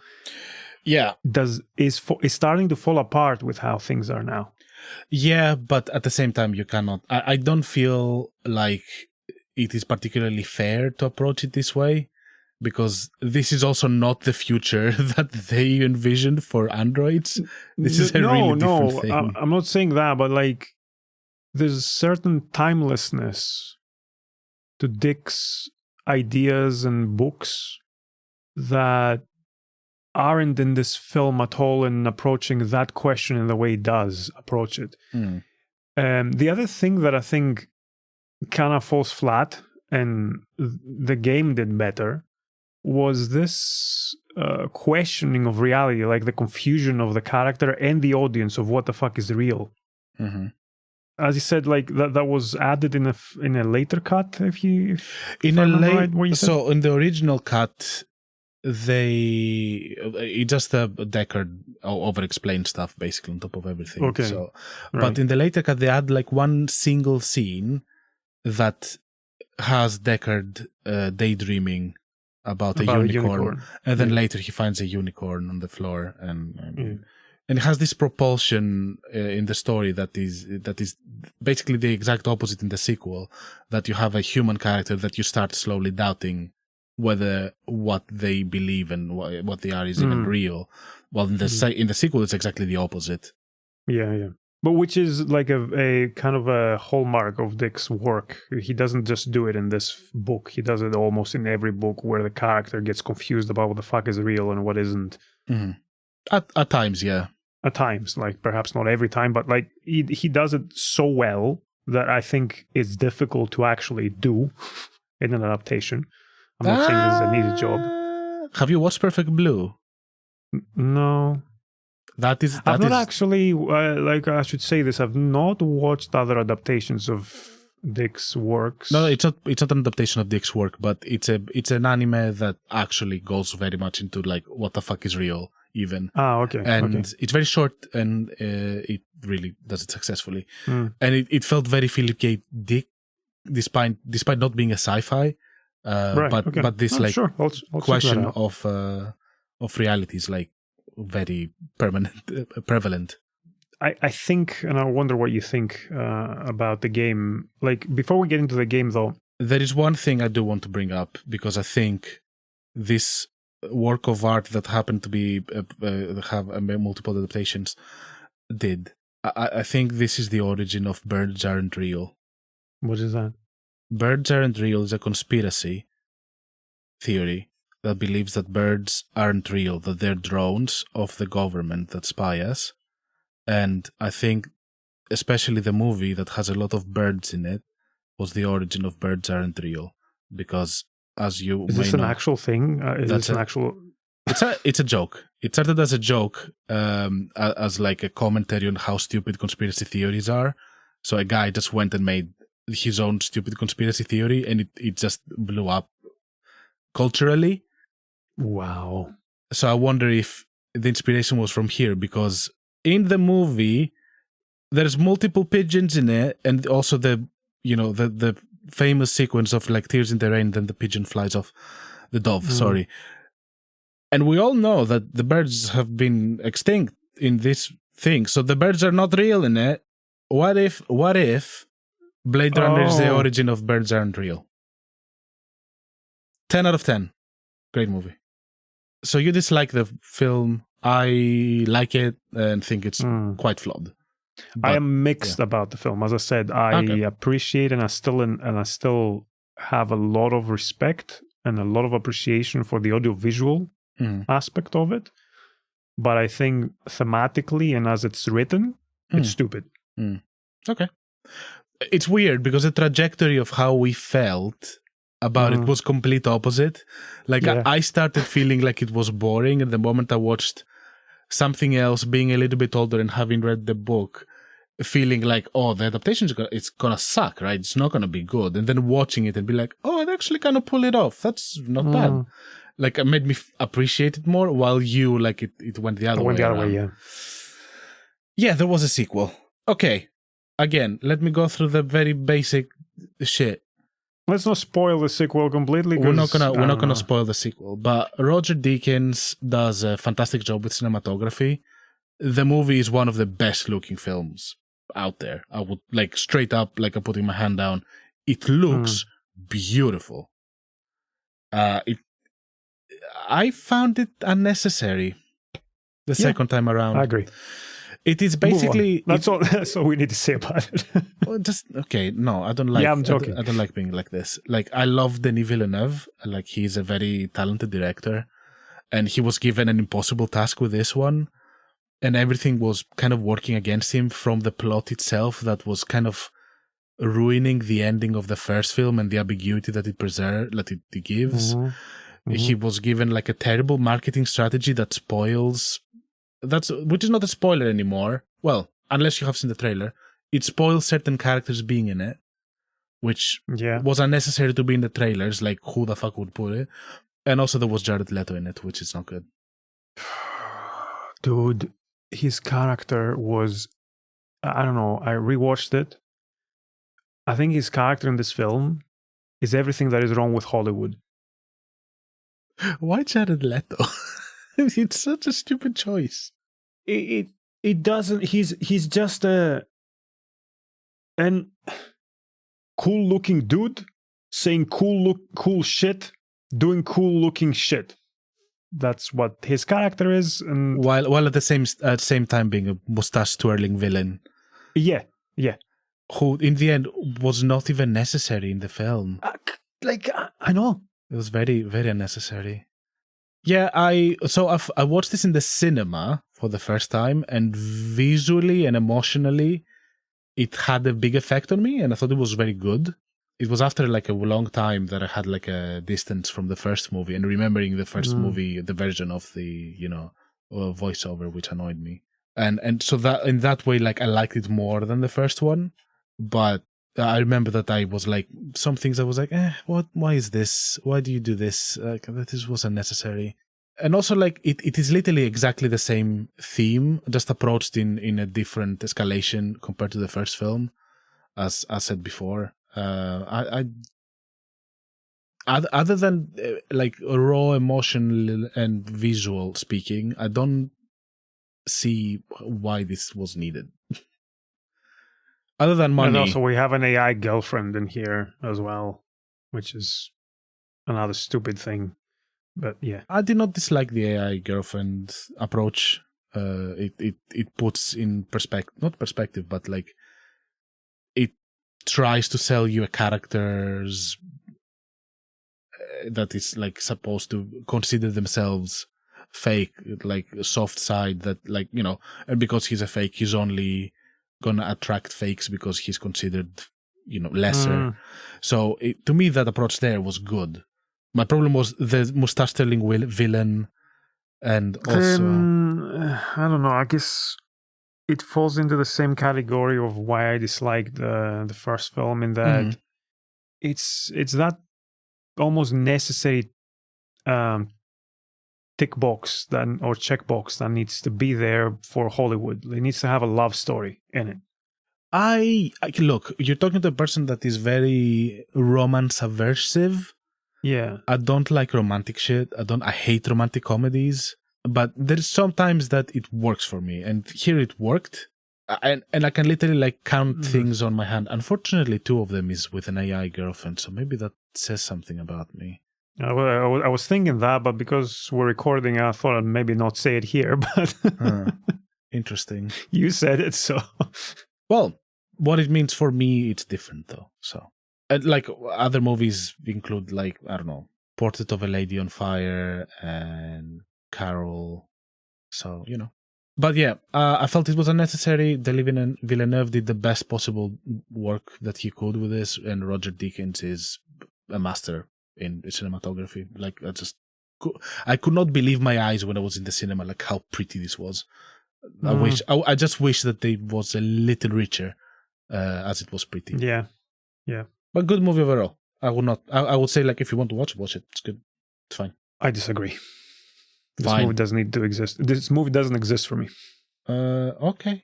is starting to fall apart with how things are now. Yeah, but at the same time, you cannot. I don't feel like it is particularly fair to approach it this way, because this is also not the future that they envisioned for androids. This is a really different thing. I'm not saying that, but like there's a certain timelessness to Dick's ideas and books that aren't in this film at all in approaching that question in the way he does approach it. The other thing that I think kind of falls flat, and the game did better, was this questioning of reality, like the confusion of the character and the audience of what the fuck is real. As you said, like that was added in a later cut. In the original cut, it just Deckard over-explained stuff basically on top of everything. Okay, so, but in the later cut, they add like one single scene that has Deckard daydreaming about a unicorn, and then later he finds a unicorn on the floor, and it has this propulsion in the story that is basically the exact opposite in the sequel. That you have a human character that you start slowly doubting whether what they believe and what they are is even real. Well, in the sequel, it's exactly the opposite. Yeah. But which is like a kind of a hallmark of Dick's work. He doesn't just do it in this book. He does it almost in every book where the character gets confused about what the fuck is real and what isn't. At times, yeah. At times, like perhaps not every time, but like he does it so well that I think it's difficult to actually do in an adaptation. I'm not saying this is an easy job. Have you watched Perfect Blue? No. I've not actually, like I should say this, I've not watched other adaptations of Dick's works. No, it's not an adaptation of Dick's work, but it's an anime that actually goes very much into like what the fuck is real, even. Okay. And it's very short, and it really does it successfully. And it felt very Philip K. Dick, despite not being a sci-fi. But this I'll question of reality is like very prevalent. I think, and I wonder what you think about the game. Like, before we get into the game, though, there is one thing I do want to bring up, because I think this work of art that happened to be have multiple adaptations did. I think this is the origin of Birds Aren't Real. What is that? Birds Aren't Real is a conspiracy theory that believes that birds aren't real, that they're drones of the government that spy us. And I think especially the movie that has a lot of birds in it was the origin of Birds Aren't Real. Because as you Is this an actual thing? It's a joke. It started as a joke, as like a commentary on how stupid conspiracy theories are. So a guy just went and made his own stupid conspiracy theory, and it just blew up culturally. Wow. So I wonder if the inspiration was from here, because in the movie there's multiple pigeons in it, and also the famous sequence of like tears in the rain, then the pigeon flies off, the dove, sorry. And we all know that the birds have been extinct in this thing, so the birds are not real in it. What if Blade Runner is the origin of birds aren't real? 10 out of 10. Great movie. So you dislike the film. I like it and think it's quite flawed. But, I am mixed about the film. As I said, I appreciate and I still have a lot of respect and a lot of appreciation for the audiovisual aspect of it. But I think thematically and as it's written, it's stupid. Okay. It's weird because the trajectory of how we felt about it was complete opposite. Like I started feeling like it was boring, and the moment I watched something else, being a little bit older and having read the book, feeling like, oh, the adaptation it's gonna suck, right? It's not gonna be good. And then watching it and be like, oh, it actually kind of pull it off. That's not bad. Like it made me appreciate it more, while you like it went the other way. Yeah, there was a sequel. Okay, again, let me go through the very basic shit. Let's not spoil the sequel completely. We're not gonna spoil the sequel, but Roger Deakins does a fantastic job with cinematography. The movie is one of the best looking films out there. I would like straight up, like I'm putting my hand down. It looks beautiful. I found it unnecessary the second time around. I agree. It is basically that's all we need to say about it. No, I don't like. I'm joking. I don't like being like this. Like I love Denis Villeneuve. Like he's a very talented director, and he was given an impossible task with this one, and everything was kind of working against him, from the plot itself that was kind of ruining the ending of the first film and the ambiguity that it gives. He was given like a terrible marketing strategy that spoils. Which is not a spoiler anymore. Well, unless you have seen the trailer, it spoils certain characters being in it, which was unnecessary to be in the trailers. Like, who the fuck would put it? And also, there was Jared Leto in it, which is not good. Dude, his character was, I don't know, I rewatched it. I think his character in this film is everything that is wrong with Hollywood. Why Jared Leto? It's such a stupid choice. It doesn't. He's just an cool looking dude saying cool shit, doing cool looking shit. That's what his character is, and while at the same time being a mustache twirling villain. Yeah. Who in the end was not even necessary in the film. I know it was very, very unnecessary. Yeah, I watched this in the cinema for the first time, and visually and emotionally, it had a big effect on me, and I thought it was very good. It was after like a long time that I had like a distance from the first movie, and remembering the first movie, the version of the voiceover, which annoyed me, and so that in that way, like I liked it more than the first one. But I remember that I was like, some things I was like, what? Why is this? Why do you do this? This was unnecessary. And also, like, it is literally exactly the same theme, just approached in a different escalation compared to the first film, as I said before. Other than like raw emotional and visual speaking, I don't see why this was needed. Other than money. And also we have an AI girlfriend in here as well, which is another stupid thing. But yeah. I did not dislike the AI girlfriend approach. It puts in not perspective, but like it tries to sell you a character's that is like supposed to consider themselves fake, like a soft side that like, and because he's a fake, he's only gonna attract fakes because he's considered, lesser. So to me, that approach there was good. My problem was the mustache twirling villain, and also I don't know. I guess it falls into the same category of why I disliked the first film, in that it's that almost necessary tick box or check box that needs to be there for Hollywood. It needs to have a love story in it. I look, you're talking to a person that is very romance aversive. Yeah. I don't like romantic shit. I hate romantic comedies. But there's sometimes that it works for me. And here it worked. And I can literally like count things on my hand. Unfortunately, 2 of them is with an AI girlfriend. So maybe that says something about me. I was thinking that, but because we're recording, I thought I'd maybe not say it here. But interesting. You said it, so... Well, what it means for me, it's different though. So, like other movies include, like, I don't know, Portrait of a Lady on Fire and Carol. So, you know. But yeah, I felt it was unnecessary. Denis Villeneuve did the best possible work that he could with this, and Roger Deakins is a master in cinematography. Like, I could not believe my eyes when I was in the cinema, like how pretty this was. I just wish that it was a little richer, as it was pretty. Yeah. But good movie overall. I would say, like, if you want to watch it. It's good. It's fine. I disagree. This movie doesn't need to exist. This movie doesn't exist for me. Okay.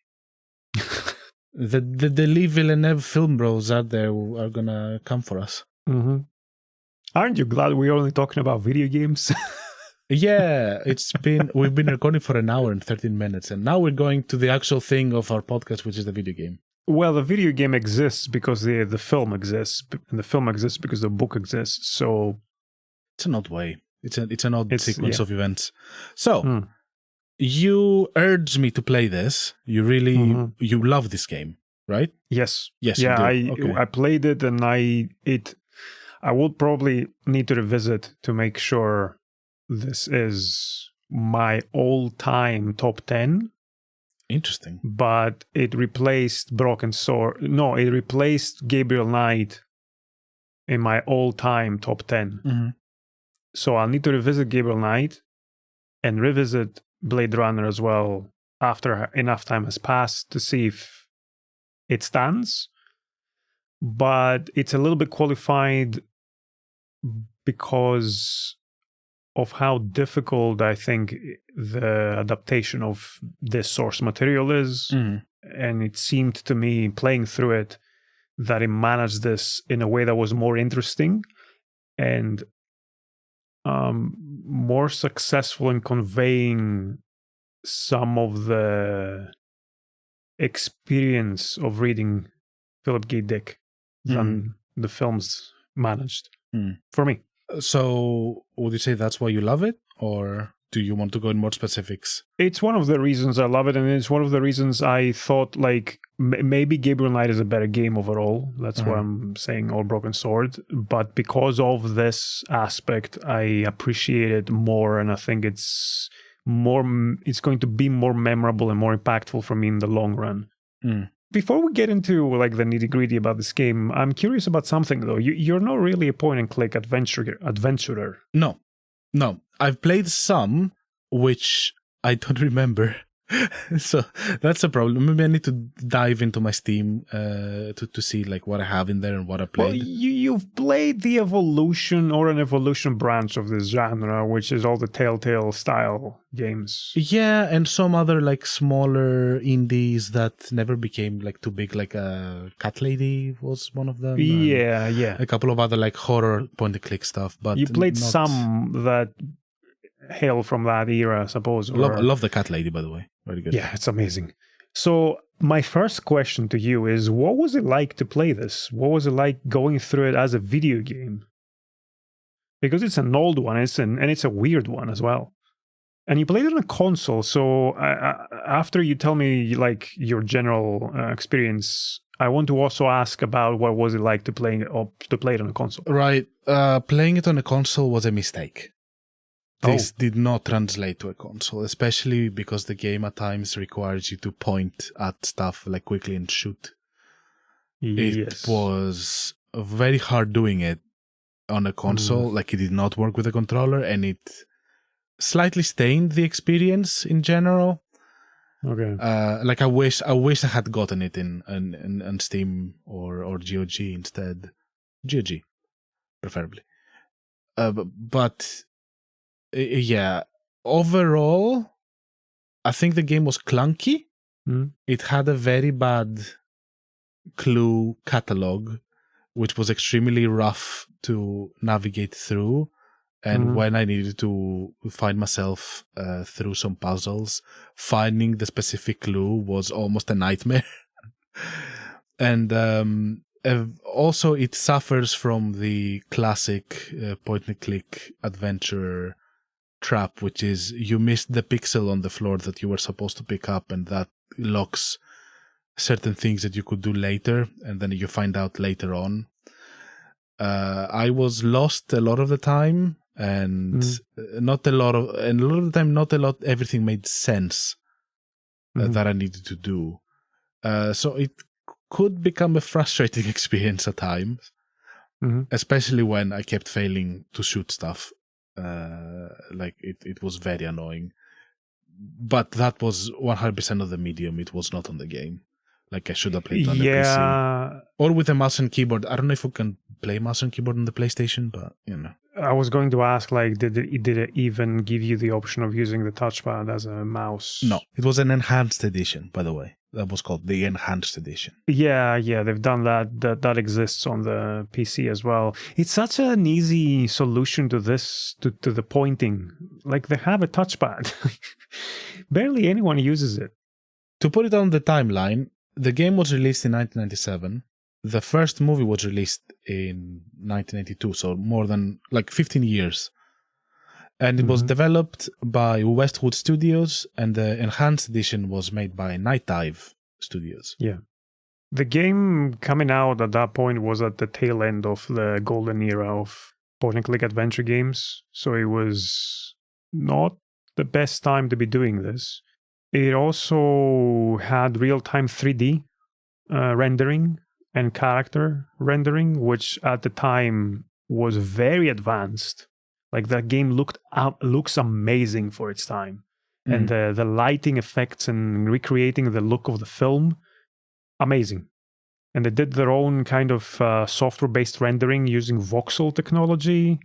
the Denis Villeneuve film bros out there are gonna come for us. Mm-hmm. Aren't you glad we're only talking about video games? Yeah, we've been recording for an hour and 13 minutes, and now we're going to the actual thing of our podcast, which is the video game. Well, the video game exists because the film exists, and the film exists because the book exists. So it's an odd way. It's an odd sequence of events. So you urged me to play this. You really you love this game, right? Yes. Yeah, I played it, and I will probably need to revisit to make sure this is my all-time top 10. Interesting. But it replaced Broken Sword. No, it replaced Gabriel Knight in my all-time top 10. Mm-hmm. So I'll need to revisit Gabriel Knight and revisit Blade Runner as well after enough time has passed to see if it stands. But it's a little bit qualified because of how difficult I think the adaptation of this source material is. And it seemed to me, playing through it, that it managed this in a way that was more interesting and more successful in conveying some of the experience of reading Philip K. Dick than the films managed for me. So would you say that's why you love it, or do you want to go in more specifics? It's one of the reasons I love it, and it's one of the reasons I thought, like, maybe Gabriel Knight is a better game overall. That's why I'm saying All Broken Sword. But because of this aspect, I appreciate it more, and I think it's going to be more memorable and more impactful for me in the long run. Before we get into like the nitty-gritty about this game, I'm curious about something though. You're not really a point-and-click adventurer. No. I've played some, which I don't remember. So that's a problem. Maybe I need to dive into my Steam to see like what I have in there and what I played. Well, you've played the evolution or an evolution branch of this genre, which is all the Telltale style games. Yeah, and some other like smaller indies that never became like too big, like Cat Lady was one of them. Yeah. A couple of other like horror point-and-click stuff. But you played some that hail from that era, I suppose. I love the Cat Lady, by the way. Very good. Yeah, it's amazing. So my first question to you is, what was it like to play this? What was it like going through it as a video game? Because it's an old one, and it's a weird one as well. And you played it on a console, so after you tell me like your general experience, I want to also ask about what was it like to play it on a console. Right. Playing it on a console was a mistake. This did not translate to a console, especially because the game at times requires you to point at stuff like quickly and shoot. It was very hard doing it on a console. Like, it did not work with a controller, and it slightly stained the experience in general. Okay. Like, I wish I had gotten it in Steam or GOG instead. GOG, preferably. But yeah, overall, I think the game was clunky. Mm. It had a very bad clue catalog, which was extremely rough to navigate through. And when I needed to find myself through some puzzles, finding the specific clue was almost a nightmare. And also, it suffers from the classic point-and-click adventure trap, which is you missed the pixel on the floor that you were supposed to pick up, and that locks certain things that you could do later, and then you find out later on. I was lost a lot of the time, and everything made sense that I needed to do. So it could become a frustrating experience at times, especially when I kept failing to shoot stuff. It was very annoying. But that was 100% of the medium. It was not on the game. Like, I should have played on the PC. Or with a mouse and keyboard. I don't know if we can play mouse and keyboard on the PlayStation, but, you know. I was going to ask, like, did it even give you the option of using the touchpad as a mouse? No. It was an enhanced edition, by the way. That was called the enhanced edition. Yeah, they've done that. That exists on the PC as well. It's such an easy solution to this, to the pointing. Like, they have a touchpad. Barely anyone uses it. To put it on the timeline, the game was released in 1997. The first movie was released in 1982, so more than 15 years. And it was developed by Westwood Studios, and the enhanced edition was made by Night Dive Studios. Yeah. The game coming out at that point was at the tail end of the golden era of point-and-click adventure games, so it was not the best time to be doing this. It also had real-time 3D rendering and character rendering, which at the time was very advanced. Like, that game looks amazing for its time. And the lighting effects and recreating the look of the film, amazing. And they did their own kind of software-based rendering using voxel technology.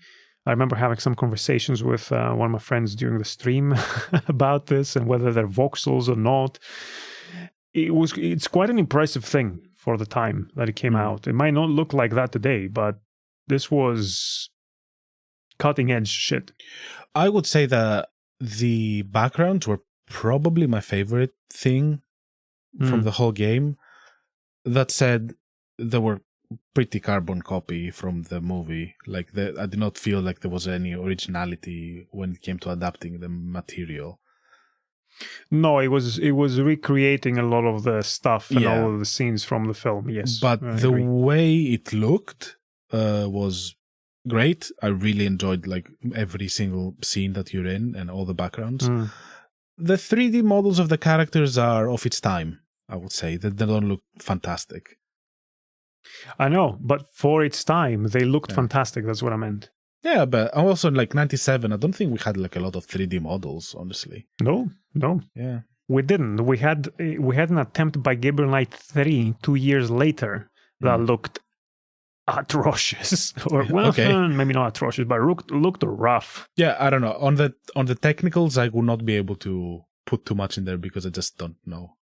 I remember having some conversations with one of my friends during the stream about this and whether they're voxels or not. It's quite an impressive thing for the time that it came out. It might not look like that today, but this was cutting edge shit. I would say that the backgrounds were probably my favorite thing from the whole game. That said, they were pretty carbon copy from the movie. I did not feel like there was any originality when it came to adapting the material. No, it was recreating a lot of the stuff and all of the scenes from the film. Yes, but the way it looked was great. I really enjoyed every single scene that you're in and all the backgrounds. The 3D models of the characters are of its time, I would say. They don't look fantastic. I know, but for its time, they looked fantastic. That's what I meant. Yeah, but also 97, I don't think we had a lot of 3D models, honestly. No. Yeah. We didn't. We had an attempt by Gabriel Knight 3 2 years later that looked atrocious. Or maybe not atrocious, but looked rough. Yeah, I don't know. On the technicals, I would not be able to put too much in there because I just don't know.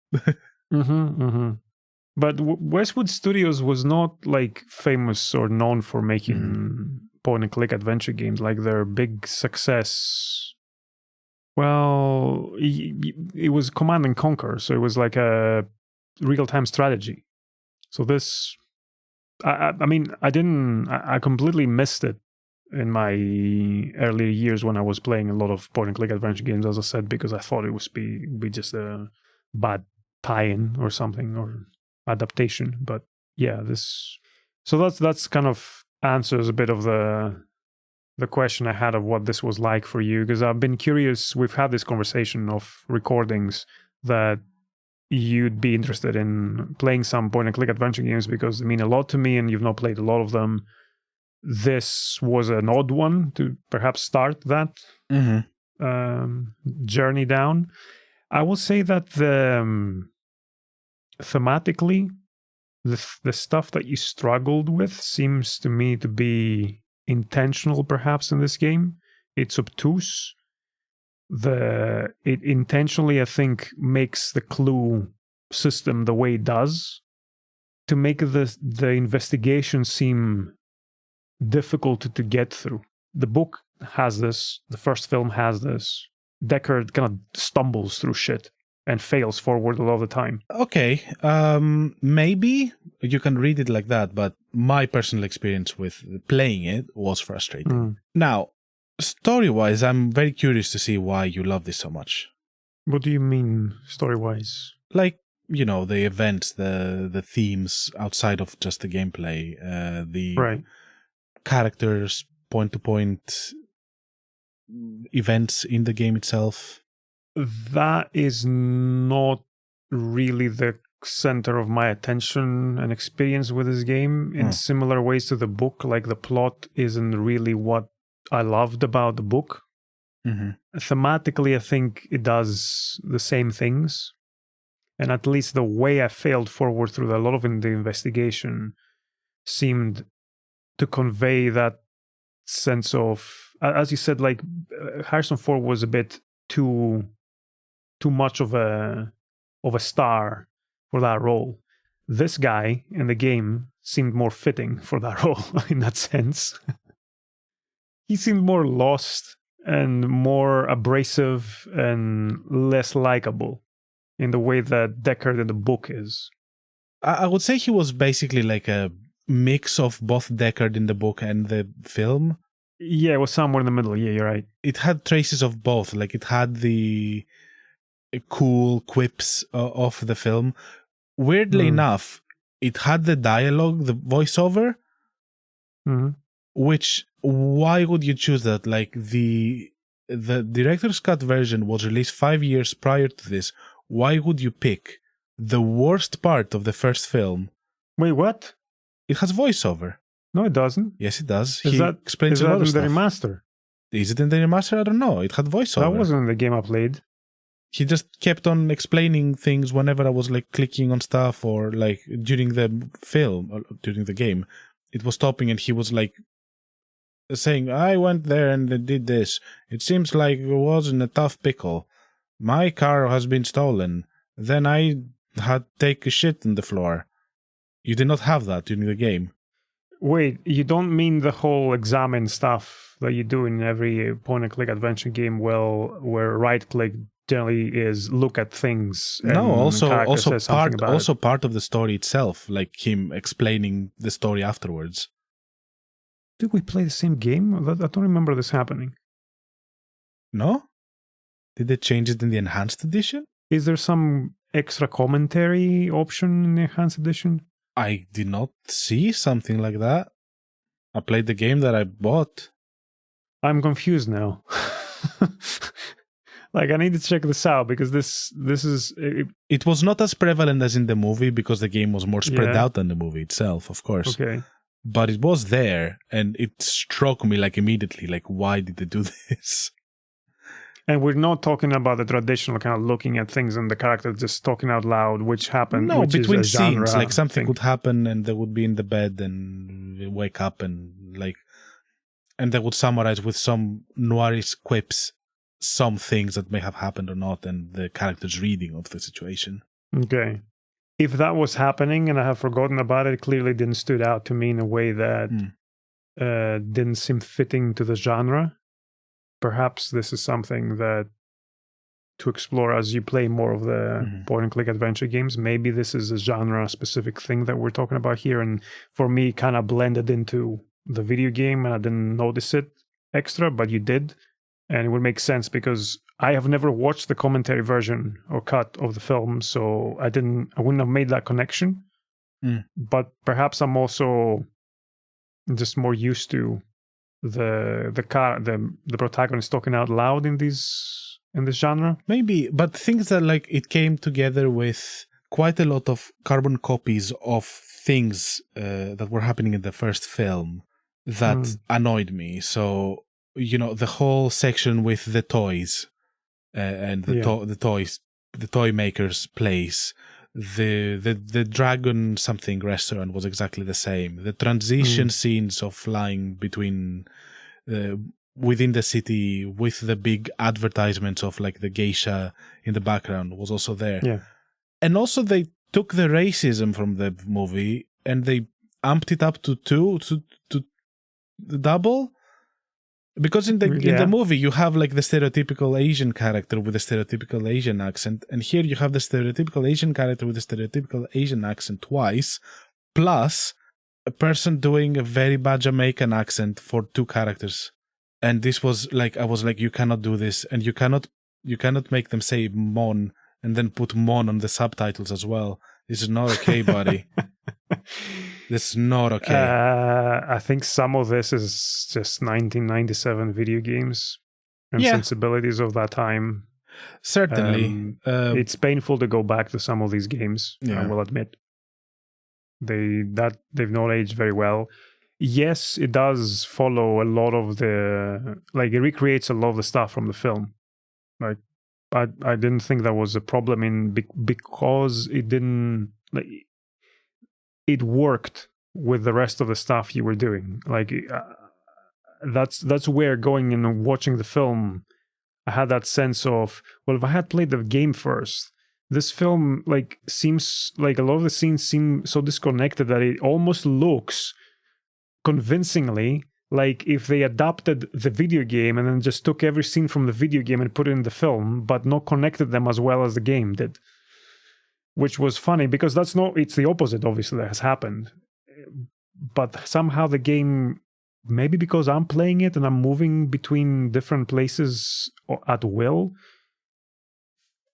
But Westwood Studios was not famous or known for making point-and-click adventure games. Their big success, well, it was Command and Conquer, so it was like a real-time strategy. So this, I completely missed it in my early years when I was playing a lot of point-and-click adventure games, as I said, because I thought it would be just a bad tie-in or something, or adaptation. But yeah, that's kind of answers a bit of the question I had of what this was like for you, because I've been curious. We've had this conversation of recordings that you'd be interested in playing some point-and-click adventure games because they mean a lot to me, and you've not played a lot of them. This was an odd one to perhaps start that journey down. I will say that thematically, the stuff that you struggled with seems to me to be intentional, perhaps, in this game. It's obtuse. it intentionally, I think, makes the clue system the way it does to make the investigation seem difficult to get through. The book has this, the first film has this. Deckard kind of stumbles through shit and fails forward a lot of the time. Okay, maybe you can read it like that, but my personal experience with playing it was frustrating. Now, story-wise, I'm very curious to see why you love this so much. What do you mean, story-wise? Like, you know, the events, the themes outside of just the gameplay, the characters, point-to-point events in the game itself. That is not really the center of my attention and experience with this game. In similar ways to the book, like the plot isn't really what I loved about the book. Thematically, I think it does the same things. And at least the way I failed forward through a lot of the investigation seemed to convey that sense of, as you said, like Harrison Ford was a bit too much of a star for that role. This guy in the game seemed more fitting for that role in that sense. He seemed more lost and more abrasive and less likable in the way that Deckard in the book is. I would say he was basically like a mix of both Deckard in the book and the film. Yeah, it was somewhere in the middle. Yeah, you're right. It had traces of both. Like it had the cool quips of the film. Weirdly enough, it had the dialogue, the voiceover, which, why would you choose that? Like the director's cut version was released 5 years prior to this. Why would you pick the worst part of the first film? Wait, what? It has voiceover. No, it doesn't. Yes, it does. Is that explains a lot of in the stuff. remaster? Is it in the remaster? I don't know. It had voiceover. That wasn't in the game I played. He just kept on explaining things whenever I was like clicking on stuff, or like during the film or during the game. It was stopping and he was like saying, I went there and they did this. It seems like it was in a tough pickle. My car has been stolen. Then I had to take a shit on the floor. You did not have that during the game. Wait, you don't mean the whole examine stuff that you do in every point-and-click adventure game, well, where right-click generally is look at things. And no, also part part of the story itself, like him explaining the story afterwards. Did we play the same game? I don't remember this happening. No? Did they change it in the enhanced edition? Is there some extra commentary option in the enhanced edition? I did not see something like that. I played the game that I bought. I'm confused now. Like, I need to check this out because this is... It was not as prevalent as in the movie because the game was more spread out than the movie itself, of course. Okay. But it was there, and it struck me like immediately, like, why did they do this? And we're not talking about the traditional kind of looking at things and the character just talking out loud, which happened. No, which between is a genre scenes, like something thing. would happen and they would be in the bed and wake up and like, and they would summarize with some noirish quips some things that may have happened or not, and the character's reading of the situation. Okay. If that was happening and I have forgotten about it, it clearly didn't stood out to me in a way that didn't seem fitting to the genre. Perhaps this is something that to explore as you play more of the point-and-click adventure games. Maybe this is a genre-specific thing that we're talking about here, and for me, kind of blended into the video game, and I didn't notice it extra, but you did, and it would make sense because I have never watched the commentary version or cut of the film, so I wouldn't have made that connection. But perhaps I'm also just more used to the protagonist talking out loud in this genre. Maybe, but things that like it came together with quite a lot of carbon copies of things that were happening in the first film that annoyed me. So, you know, the whole section with the toys and the toy maker's place, the dragon something restaurant was exactly the same. The transition scenes of flying between within the city with the big advertisements of like the geisha in the background was also there. Yeah. And also they took the racism from the movie and they amped it up to double. Because in the movie you have like the stereotypical Asian character with the stereotypical Asian accent, and here you have the stereotypical Asian character with the stereotypical Asian accent twice, plus a person doing a very bad Jamaican accent for 2 characters. And this was like, I was like, you cannot do this, and you cannot make them say Mon and then put Mon on the subtitles as well. This is not okay, buddy. This is not okay. I think some of this is just 1997 video games and sensibilities of that time. Certainly. It's painful to go back to some of these games, I will admit. They've not aged very well. Yes, it does follow a lot of the... Like, it recreates a lot of the stuff from the film. Like, I didn't think that was a problem because it didn't... Like, it worked with the rest of the stuff you were doing. Like, that's where going and watching the film, I had that sense of, well, if I had played the game first, this film like seems like a lot of the scenes seem so disconnected that it almost looks convincingly like if they adapted the video game and then just took every scene from the video game and put it in the film, but not connected them as well as the game did. Which was funny because it's the opposite, obviously, that has happened. But somehow the game, maybe because I'm playing it and I'm moving between different places at will,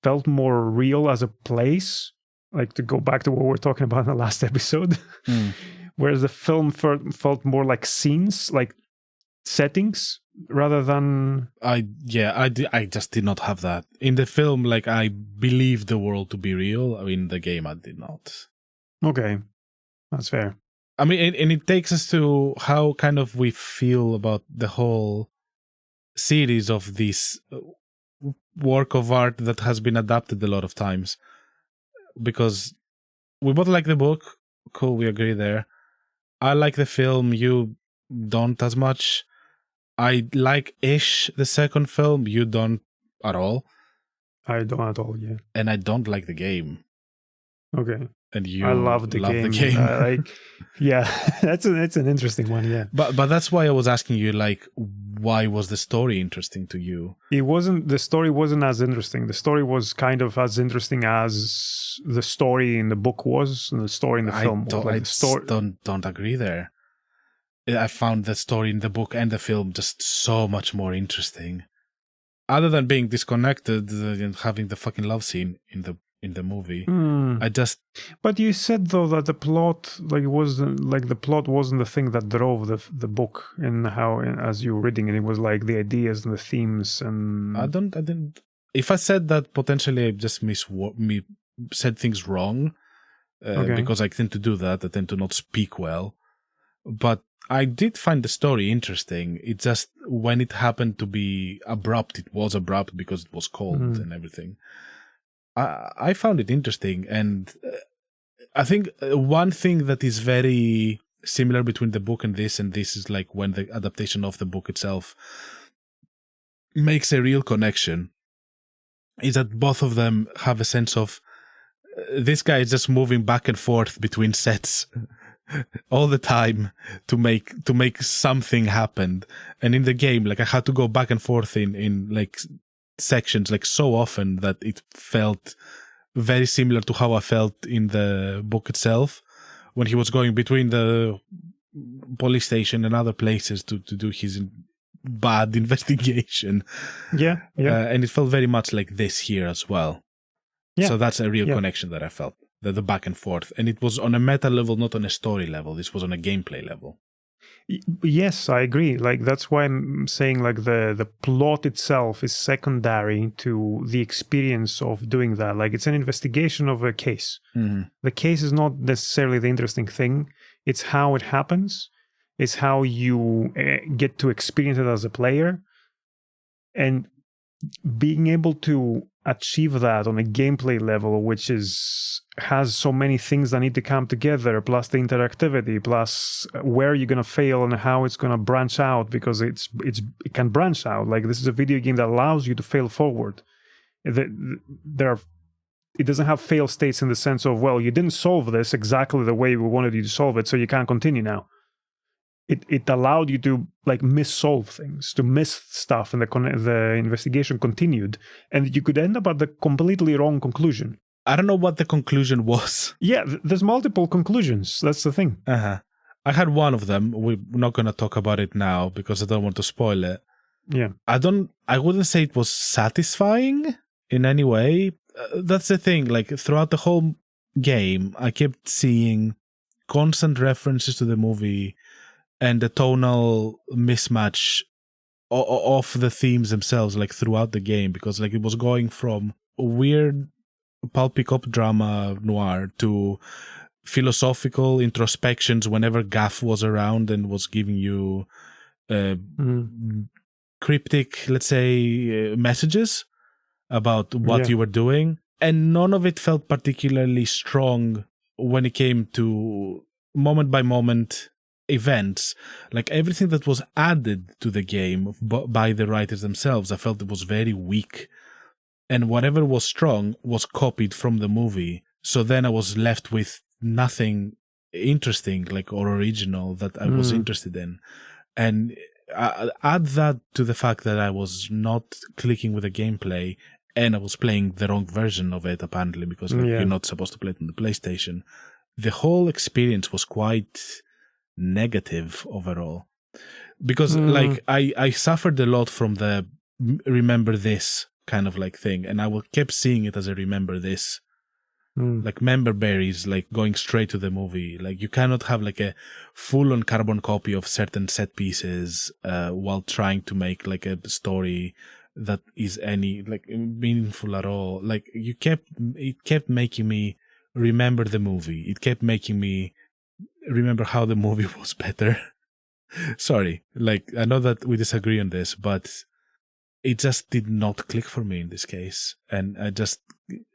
felt more real as a place. Like, to go back to what we were talking about in the last episode. Whereas the film felt more like scenes, like settings, rather than... I just did not have that. In the film, like, I believed the world to be real. I mean, the game, I did not. Okay, that's fair. I mean, and it takes us to how kind of we feel about the whole series of this work of art that has been adapted a lot of times. Because we both like the book. Cool, we agree there. I like the film. You don't as much. I like-ish the second film. You don't at all. I don't at all, yeah. And I don't like the game. Okay. And you I love the game. Yeah, that's an interesting one, yeah. But that's why I was asking you, like, why was the story interesting to you? The story wasn't as interesting. The story was kind of as interesting as the story in the book was, and the story in the film. Don't agree there. I found the story in the book and the film just so much more interesting. Other than being disconnected and having the fucking love scene in the movie, But you said though that the plot, the plot wasn't the thing that drove the book, and how as you were reading it, it was like the ideas and the themes. And I didn't. If I said that, potentially I just said things wrong, because I tend to do that. I tend to not speak well, but I did find the story interesting. It just, when it happened to be abrupt, it was abrupt because it was cold and everything. I found it interesting, and I think one thing that is very similar between the book and this is like when the adaptation of the book itself makes a real connection, is that both of them have a sense of this guy is just moving back and forth between sets all the time to make something happen. And in the game, like, I had to go back and forth in like sections like so often that it felt very similar to how I felt in the book itself when he was going between the police station and other places to do his bad investigation. Yeah. And it felt very much like this here as well. Yeah. So that's a real connection that I felt. The back and forth. And it was on a meta level, not on a story level. This was on a gameplay level. Yes, I agree. Like, that's why I'm saying, like, the plot itself is secondary to the experience of doing that. Like, it's an investigation of a case. Mm-hmm. The case is not necessarily the interesting thing. It's how it happens. It's how you get to experience it as a player. And being able to achieve that on a gameplay level, which has so many things that need to come together, plus the interactivity, plus where you're gonna fail and how it's gonna branch out, because it can branch out. Like, this is a video game that allows you to fail forward. It doesn't have fail states in the sense of, well, you didn't solve this exactly the way we wanted you to solve it, so you can't continue now. It allowed you to like missolve things, to miss stuff, and the investigation continued, and you could end up at the completely wrong conclusion. I don't know what the conclusion was. Yeah, there's multiple conclusions. That's the thing. I had one of them. We're not going to talk about it now because I don't want to spoil it. Yeah. I wouldn't say it was satisfying in any way. That's the thing. Like, throughout the whole game, I kept seeing constant references to the movie and the tonal mismatch of the themes themselves, like, throughout the game, because like it was going from weird pulpy cop drama noir to philosophical introspections whenever Gaff was around and was giving you cryptic, let's say, messages about what you were doing. And none of it felt particularly strong when it came to moment by moment events. Like, everything that was added to the game by the writers themselves, I felt it was very weak. And whatever was strong was copied from the movie. So then I was left with nothing interesting, like, or original that I was interested in. And add that to the fact that I was not clicking with the gameplay, and I was playing the wrong version of it, apparently, because you're not supposed to play it on the PlayStation. The whole experience was quite negative overall. Because, like, I suffered a lot from the remember this kind of, like, thing, and I kept seeing it as a remember this. Like, member berries, like, going straight to the movie. Like, you cannot have, like, a full-on carbon copy of certain set pieces while trying to make, like, a story that is any, like, meaningful at all. Like, it kept making me remember the movie. It kept making me remember how the movie was better. Sorry, like, I know that we disagree on this, but it just did not click for me in this case. And I just,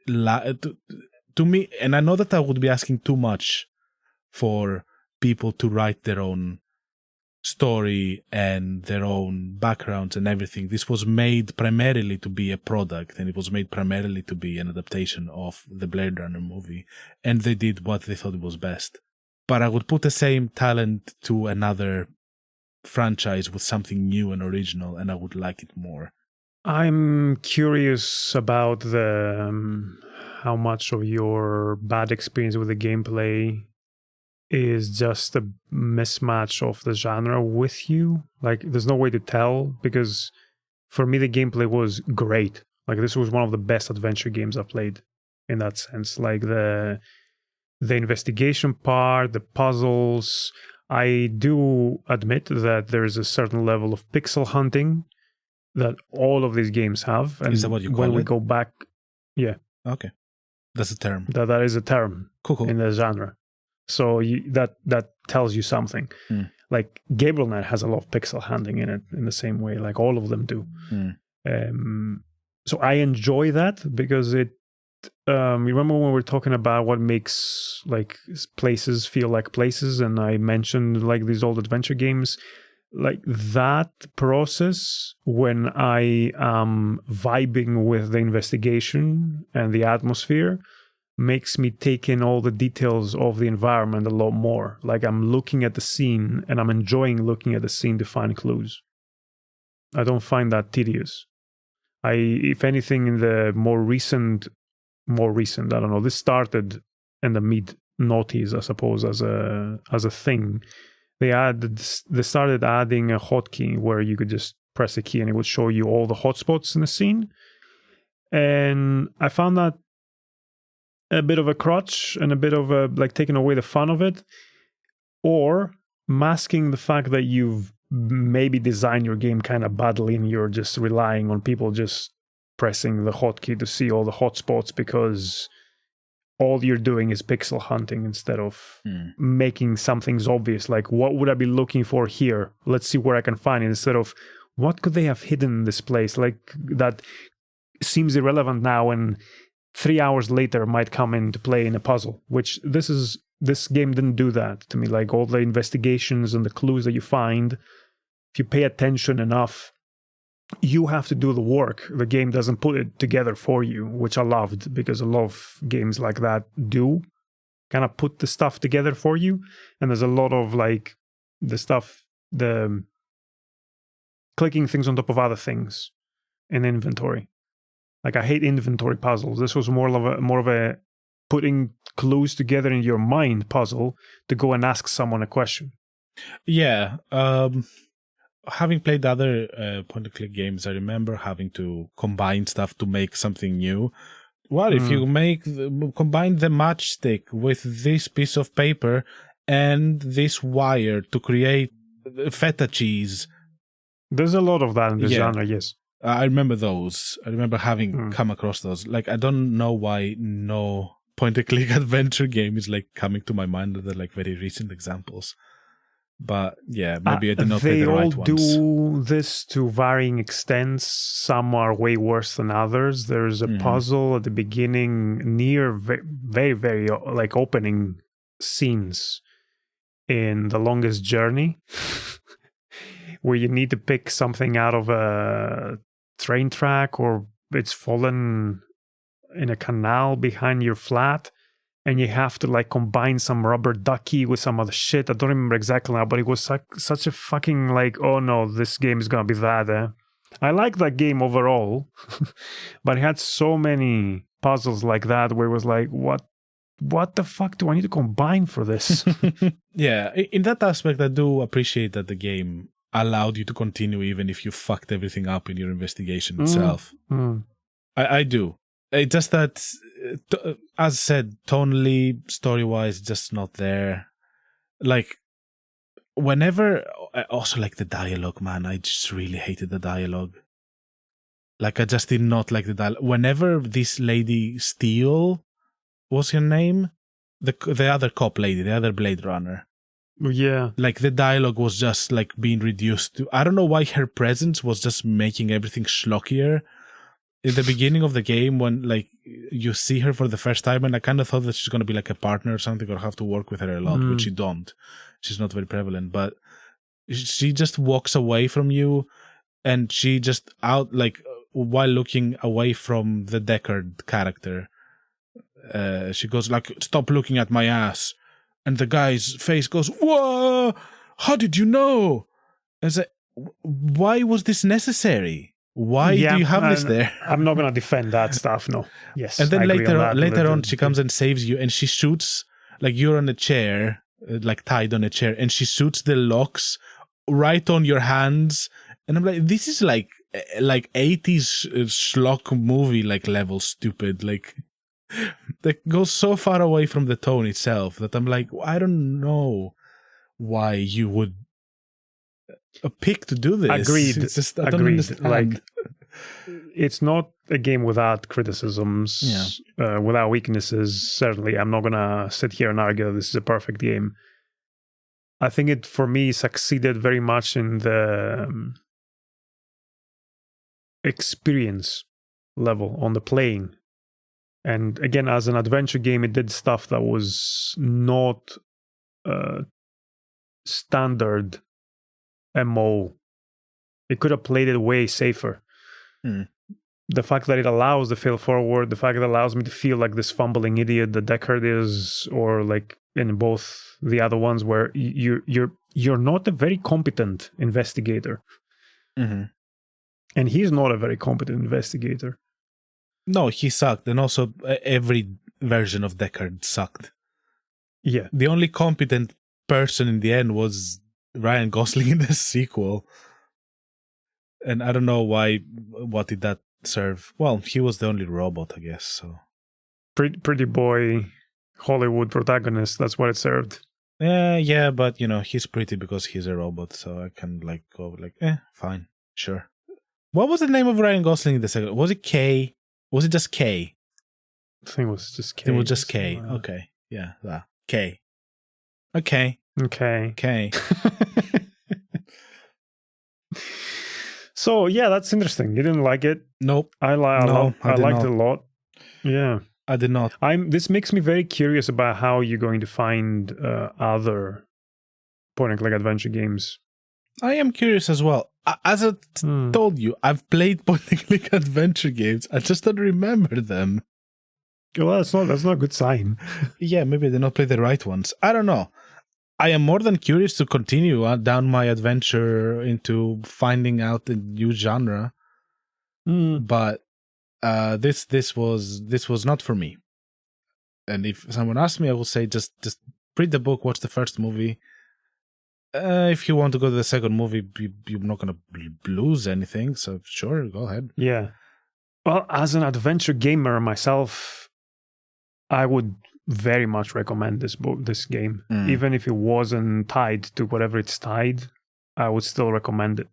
to me, and I know that I would be asking too much for people to write their own story and their own backgrounds and everything. This was made primarily to be a product, and it was made primarily to be an adaptation of the Blade Runner movie, and they did what they thought was best. But I would put the same talent to another franchise with something new and original, and I would like it more. I'm curious about how much of your bad experience with the gameplay is just a mismatch of the genre with you. Like, there's no way to tell, because for me the gameplay was great. Like, this was one of the best adventure games I've played in that sense. Like, the investigation part, the puzzles. I do admit that there is a certain level of pixel hunting that all of these games have. And is that what you call when we it? go back, yeah. Okay. That's a term. That is a term Cool. in the genre. So that tells you something. Like, Gabriel Knight has a lot of pixel hunting in it in the same way, like all of them do. So I enjoy that because it, remember when we were talking about what makes, like, places feel like places, and I mentioned, like, these old adventure games, like, that process when I am vibing with the investigation and the atmosphere makes me take in all the details of the environment a lot more. Like, I'm looking at the scene and I'm enjoying looking at the scene to find clues. I don't find that tedious. If anything, in the more recent, I don't know, this started in the mid-noughties, I suppose, as a thing. They started adding a hotkey where you could just press a key and it would show you all the hotspots in the scene. And I found that a bit of a crutch and a bit of a, like, taking away the fun of it, or masking the fact that you've maybe designed your game kind of badly and you're just relying on people just pressing the hotkey to see all the hotspots, because all you're doing is pixel hunting instead of making some things obvious. Like, what would I be looking for here? Let's see where I can find it, instead of what could they have hidden in this place? Like, that seems irrelevant now, and 3 hours later might come into play in a puzzle. Which this game didn't do that to me. Like all the investigations and the clues that you find, if you pay attention enough, you have to do the work. The game doesn't put it together for you, which I loved, because a lot of games like that do kind of put the stuff together for you. And there's a lot of like the clicking things on top of other things in inventory. Like I hate inventory puzzles. This was more of a putting clues together in your mind puzzle to go and ask someone a question. Yeah. Having played other point-and-click games, I remember having to combine stuff to make something new. What if you combine the matchstick with this piece of paper and this wire to create feta cheese? There's a lot of that in the genre, yes. I remember those. I remember having come across those. Like, I don't know why no point-and-click adventure game is like coming to my mind. They're like very recent examples. But yeah, maybe I did not play the right ones. They all do this to varying extents. Some are way worse than others. There's a puzzle at the beginning near very, very like opening scenes in The Longest Journey where you need to pick something out of a train track, or it's fallen in a canal behind your flat. And you have to like combine some rubber ducky with some other shit. I don't remember exactly now, but it was such a fucking like, oh no, this game is gonna be that. I like that game overall, but it had so many puzzles like that where it was like, what the fuck do I need to combine for this? Yeah, in that aspect, I do appreciate that the game allowed you to continue even if you fucked everything up in your investigation itself. I do. It's just that, as I said, tonally, story-wise, just not there. Like, whenever... Also, like, the dialogue, man. I just really hated the dialogue. Like, I just did not like the dialogue. Whenever this lady Steele, was her name? The other cop lady, the other Blade Runner. Yeah. Like, the dialogue was just, like, being reduced to... I don't know why her presence was just making everything schlockier. In the beginning of the game, when like you see her for the first time, and I kind of thought that she's going to be like a partner or something, or have to work with her a lot, which you don't. She's not very prevalent, but she just walks away from you, and she just while looking away from the Deckard character, she goes like, "Stop looking at my ass," and the guy's face goes, "Whoa! How did you know?" And it's like, why was this necessary? Why do you have this there? I'm not going to defend that stuff, no. Yes. And then later on, she comes and saves you, and she shoots, like you're on a chair, like tied on a chair, and she shoots the locks right on your hands. And I'm like, this is like 80s schlock movie like level stupid. Like, that goes so far away from the tone itself that I'm like, I don't know why you would pick to do this. Agreed. It's just, I don't understand. Like, it's not a game without criticisms, without weaknesses. Certainly, I'm not gonna sit here and argue that this is a perfect game. I think it, for me, succeeded very much in the experience level on the playing. And again, as an adventure game, it did stuff that was not standard MO. It could have played it way safer. The fact that it allows the fail forward, the fact that it allows me to feel like this fumbling idiot that Deckard is, or like in both the other ones where you're not a very competent investigator. And he's not a very competent investigator. No, he sucked, and also every version of Deckard sucked. Yeah. The only competent person in the end was Ryan Gosling in the sequel. And I don't know what did that serve? Well, he was the only robot, I guess, so. Pretty boy Hollywood protagonist, that's what it served. Yeah, but, you know, he's pretty because he's a robot, so I can, like, go, like, fine, sure. What was the name of Ryan Gosling in the second? Was it K? Was it just K? I think it was just K. It was just K, okay. Yeah, that. K. Okay. Okay. K. So yeah, that's interesting. You didn't like it. Nope. I No, I did liked not. it a lot. Yeah. I did not. This makes me very curious about how you're going to find other point-and-click adventure games. I am curious as well. As I told you, I've played point-and-click adventure games. I just don't remember them. Well, that's not a good sign. Yeah, maybe I did not play the right ones. I don't know. I am more than curious to continue down my adventure into finding out the new genre. But this was not for me. And if someone asked me, I will say just read the book, watch the first movie. If you want to go to the second movie, you're not going to lose anything. So sure, go ahead. Yeah. Well, as an adventure gamer myself, I would very much recommend this game. Even if it wasn't tied to whatever it's tied, I would still recommend it.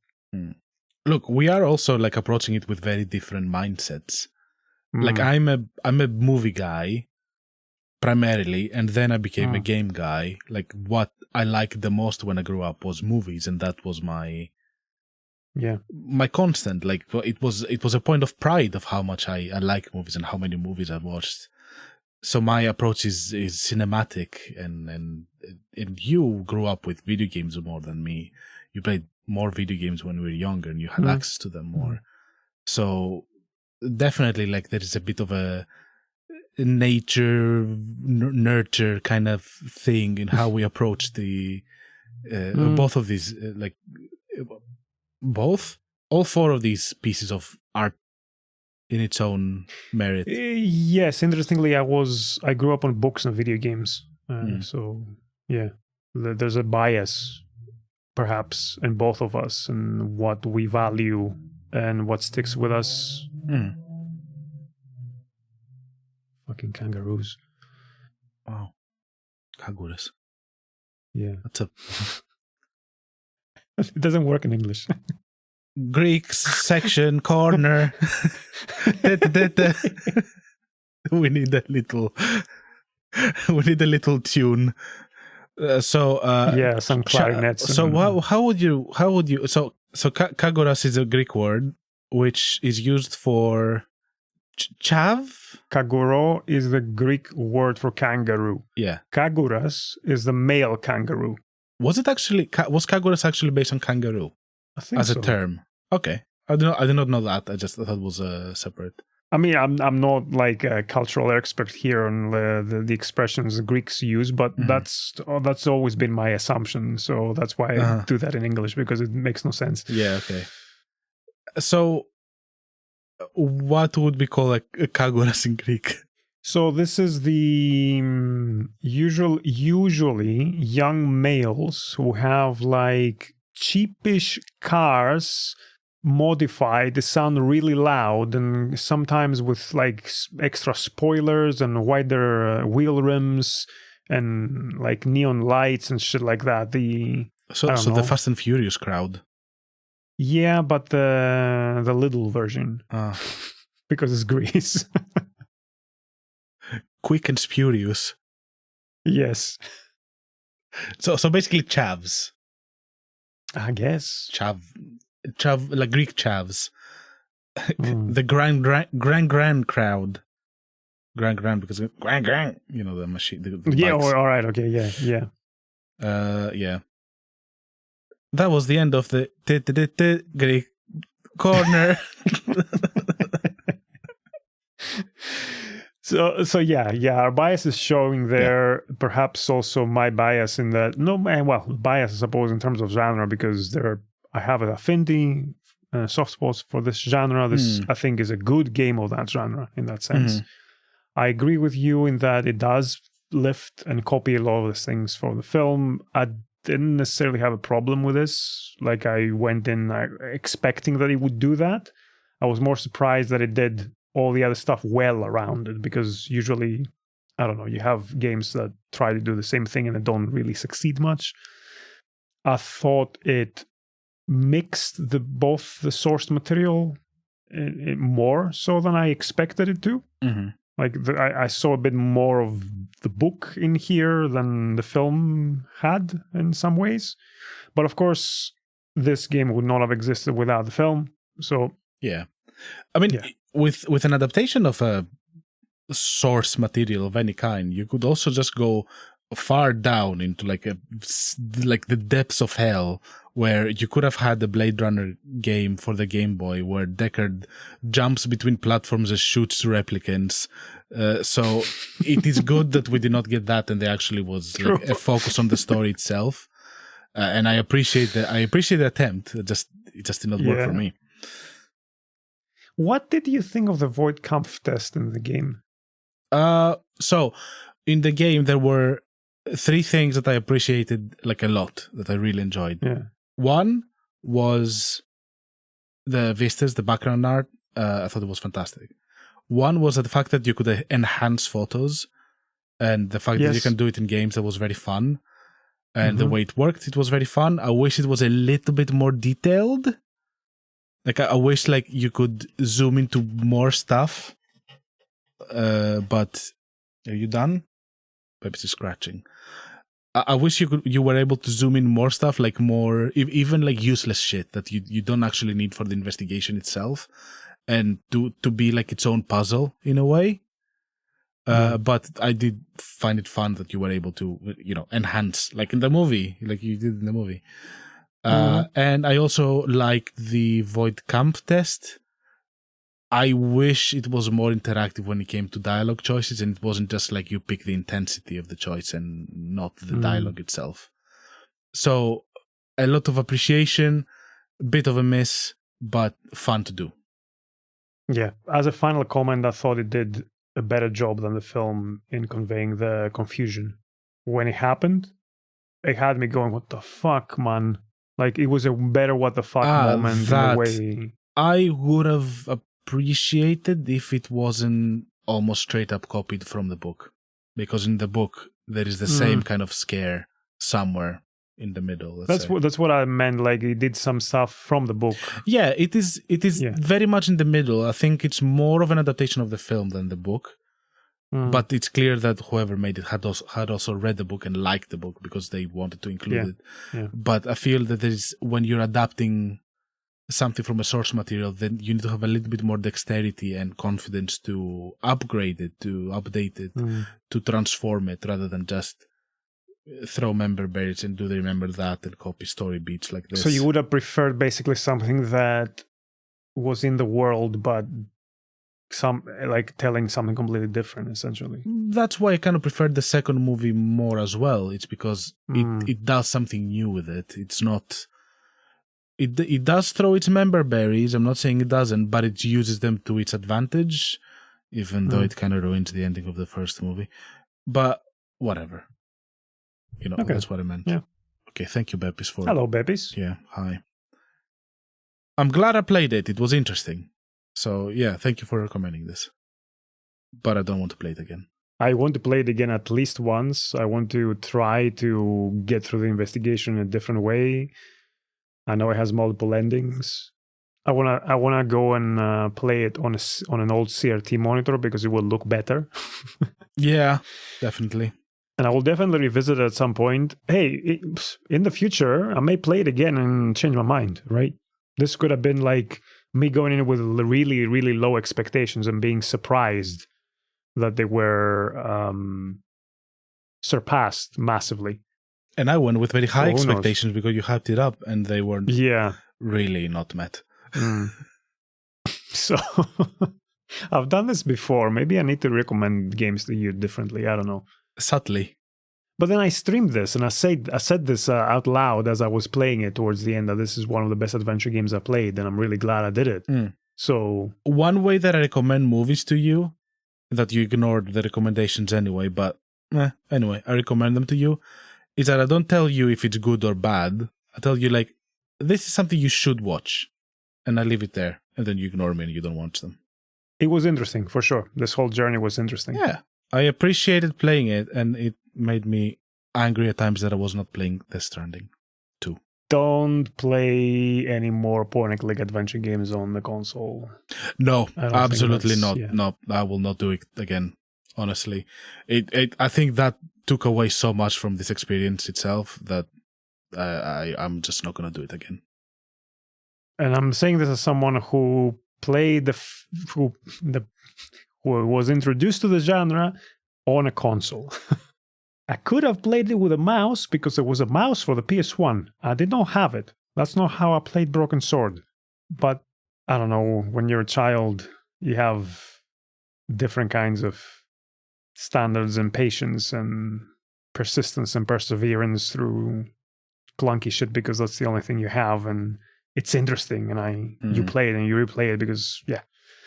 Look, we are also like approaching it with very different mindsets. Like I'm a movie guy primarily, and then I became a game guy. Like what I liked the most when I grew up was movies, and that was my constant. Like it was a point of pride of how much I like movies and how many movies I've watched. So my approach is cinematic, and you grew up with video games more than me. You played more video games when we were younger, and you had access to them more. So definitely, like there is a bit of a nature nurture kind of thing in how we approach the both of these, all four of these pieces of art in its own merit. Yes, interestingly, I grew up on books and video games, so yeah, there's a bias perhaps in both of us and what we value and what sticks with us. Fucking kangaroos! Wow, kangaroos. Yeah, that's a. It doesn't work in English. Greek section corner. We need a little tune. Some clarinets. So how would you so kagoras is a Greek word which is used for chav. Kaguro is the Greek word for kangaroo. Yeah. Kaguras is the male kangaroo. Was kaguras actually based on kangaroo? I think as a term. Okay. I did not know that. I just thought it was separate. I mean, I'm not like a cultural expert here on the expressions the Greeks use, but that's always been my assumption. So that's why I do that in English, because it makes no sense. Yeah, okay. So what would we call a kaguras in Greek? So this is the usually young males who have like cheapish cars modified to sound really loud, and sometimes with like extra spoilers and wider wheel rims and like neon lights and shit like that. The Fast and Furious crowd. Yeah, but the little version. Because it's Greece. Quick and spurious. Yes. So basically chavs. I guess. Chav, like Greek chavs. The grand crowd. Grand because grand, you know, the machine. The bikes. All right, okay, yeah. Yeah. That was the end of the Greek corner. So yeah, our bias is showing there. Yeah. Perhaps also my bias in that. Bias, I suppose, in terms of genre, because I have an affinity, soft spots for this genre. This I think is a good game of that genre in that sense. I agree with you in that it does lift and copy a lot of the things for the film. I didn't necessarily have a problem with this. Like I went in expecting that it would do that. I was more surprised that it did all the other stuff well around it, because usually, I don't know, you have games that try to do the same thing and they don't really succeed much. I thought it mixed both the source material more so than I expected it to. Like I saw a bit more of the book in here than the film had in some ways. But of course, this game would not have existed without the film. So yeah. I mean, with an adaptation of a source material of any kind, you could also just go far down into like the depths of hell, where you could have had the Blade Runner game for the Game Boy, where Deckard jumps between platforms and shoots replicants. So it is good that we did not get that, and there actually was like a focus on the story itself. And I appreciate the attempt. It just did not work for me. What did you think of the void kampf test in the game? So in the game there were 3 things that I appreciated like a lot, that I really enjoyed. Yeah. One was the vistas, the background art. I thought it was fantastic. One was the fact that you could enhance photos, and the fact that you can do it in games. That was very fun. And the way it worked, it was very fun. I wish it was a little bit more detailed. Like I wish like you could zoom into more stuff. But are you done? Perhaps it's scratching. I wish you were able to zoom in more stuff, like more, even like useless shit that you don't actually need for the investigation itself, and to be like its own puzzle in a way. But I did find it fun that you were able to, enhance, like in the movie, like you did in the movie. And I also like the void kampf test. I wish it was more interactive when it came to dialogue choices, and it wasn't just like you pick the intensity of the choice and not the dialogue itself. So a lot of appreciation, a bit of a miss, but fun to do. Yeah. As a final comment, I thought it did a better job than the film in conveying the confusion. When it happened, it had me going, what the fuck, man? Like, it was a better what the fuck moment in a way. I would have appreciated if it wasn't almost straight up copied from the book, because in the book there is the same kind of scare somewhere in the middle. That's what I meant. Like, it did some stuff from the book. Yeah, it is very much in the middle. I think it's more of an adaptation of the film than the book. But it's clear that whoever made it had also read the book and liked the book, because they wanted to include it. Yeah. But I feel that when you're adapting something from a source material, then you need to have a little bit more dexterity and confidence to upgrade it, to update it, to transform it, rather than just throw member berries and do they remember that and copy story beats like this. So you would have preferred basically something that was in the world, but telling something completely different, essentially. That's why I kind of preferred the second movie more as well. It's because it does something new with it. It's not... It does throw its member berries. I'm not saying it doesn't, but it uses them to its advantage, even though it kind of ruins the ending of the first movie. But whatever. That's what I meant. Yeah. Okay, thank you, Beppis, for... Hello, Beppis. Yeah, hi. I'm glad I played it. It was interesting. So, yeah, thank you for recommending this. But I don't want to play it again. I want to play it again at least once. I want to try to get through the investigation in a different way. I know it has multiple endings. I wanna go and play it on an old CRT monitor, because it will look better. Yeah, definitely. And I will definitely revisit it at some point. Hey, in the future, I may play it again and change my mind, right? This could have been like me going in with really, really low expectations and being surprised that they were surpassed massively. And I went with very high expectations because you hyped it up and they were really not met. So I've done this before. Maybe I need to recommend games to you differently. I don't know. Subtly. But then I streamed this and I said this out loud as I was playing it towards the end, that this is one of the best adventure games I played, and I'm really glad I did it. So one way that I recommend movies to you, that you ignored the recommendations anyway, but anyway, I recommend them to you, is that I don't tell you if it's good or bad. I tell you, like, this is something you should watch, and I leave it there, and then you ignore me and you don't watch them. It was interesting, for sure. This whole journey was interesting. Yeah. I appreciated playing it, and it made me angry at times that I was not playing Death Stranding 2. Don't play any more point-and-click adventure games on the console. No, absolutely not. Yeah. No, I will not do it again, honestly. I think that took away so much from this experience itself that I'm just not going to do it again. and I'm saying this as someone who played who was introduced to the genre on a console. I could have played it with a mouse because there was a mouse for the PS1. I did not have it. That's not how I played Broken Sword. But I don't know, when you're a child, you have different kinds of standards and patience and persistence and perseverance through clunky shit because that's the only thing you have, and it's interesting, and you play it and you replay it because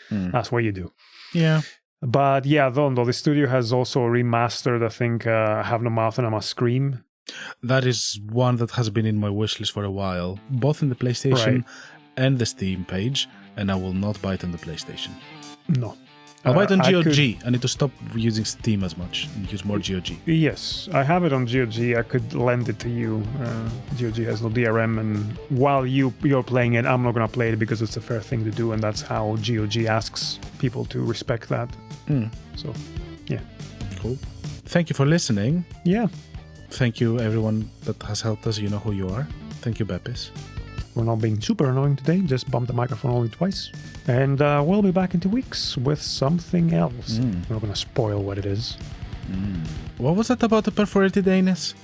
that's what you do. Yeah. But yeah, though the studio has also remastered, I think, Have No Mouth and I Must Scream. That is one that has been in my wishlist for a while, both in the PlayStation and the Steam page, and I will not buy it on the PlayStation. No. I'll buy it on GOG. I need to stop using Steam as much and use more GOG. Yes, I have it on GOG. I could lend it to you. GOG has no DRM, and while you're playing it, I'm not going to play it because it's a fair thing to do, and that's how GOG asks people to respect that. So, yeah. Cool. Thank you for listening. Yeah. Thank you, everyone that has helped us. You know who you are. Thank you, Bepis. We're not being super annoying today, just bumped the microphone only twice. And we'll be back in 2 weeks with something else. We're not going to spoil what it is. What was that about the perforated anus?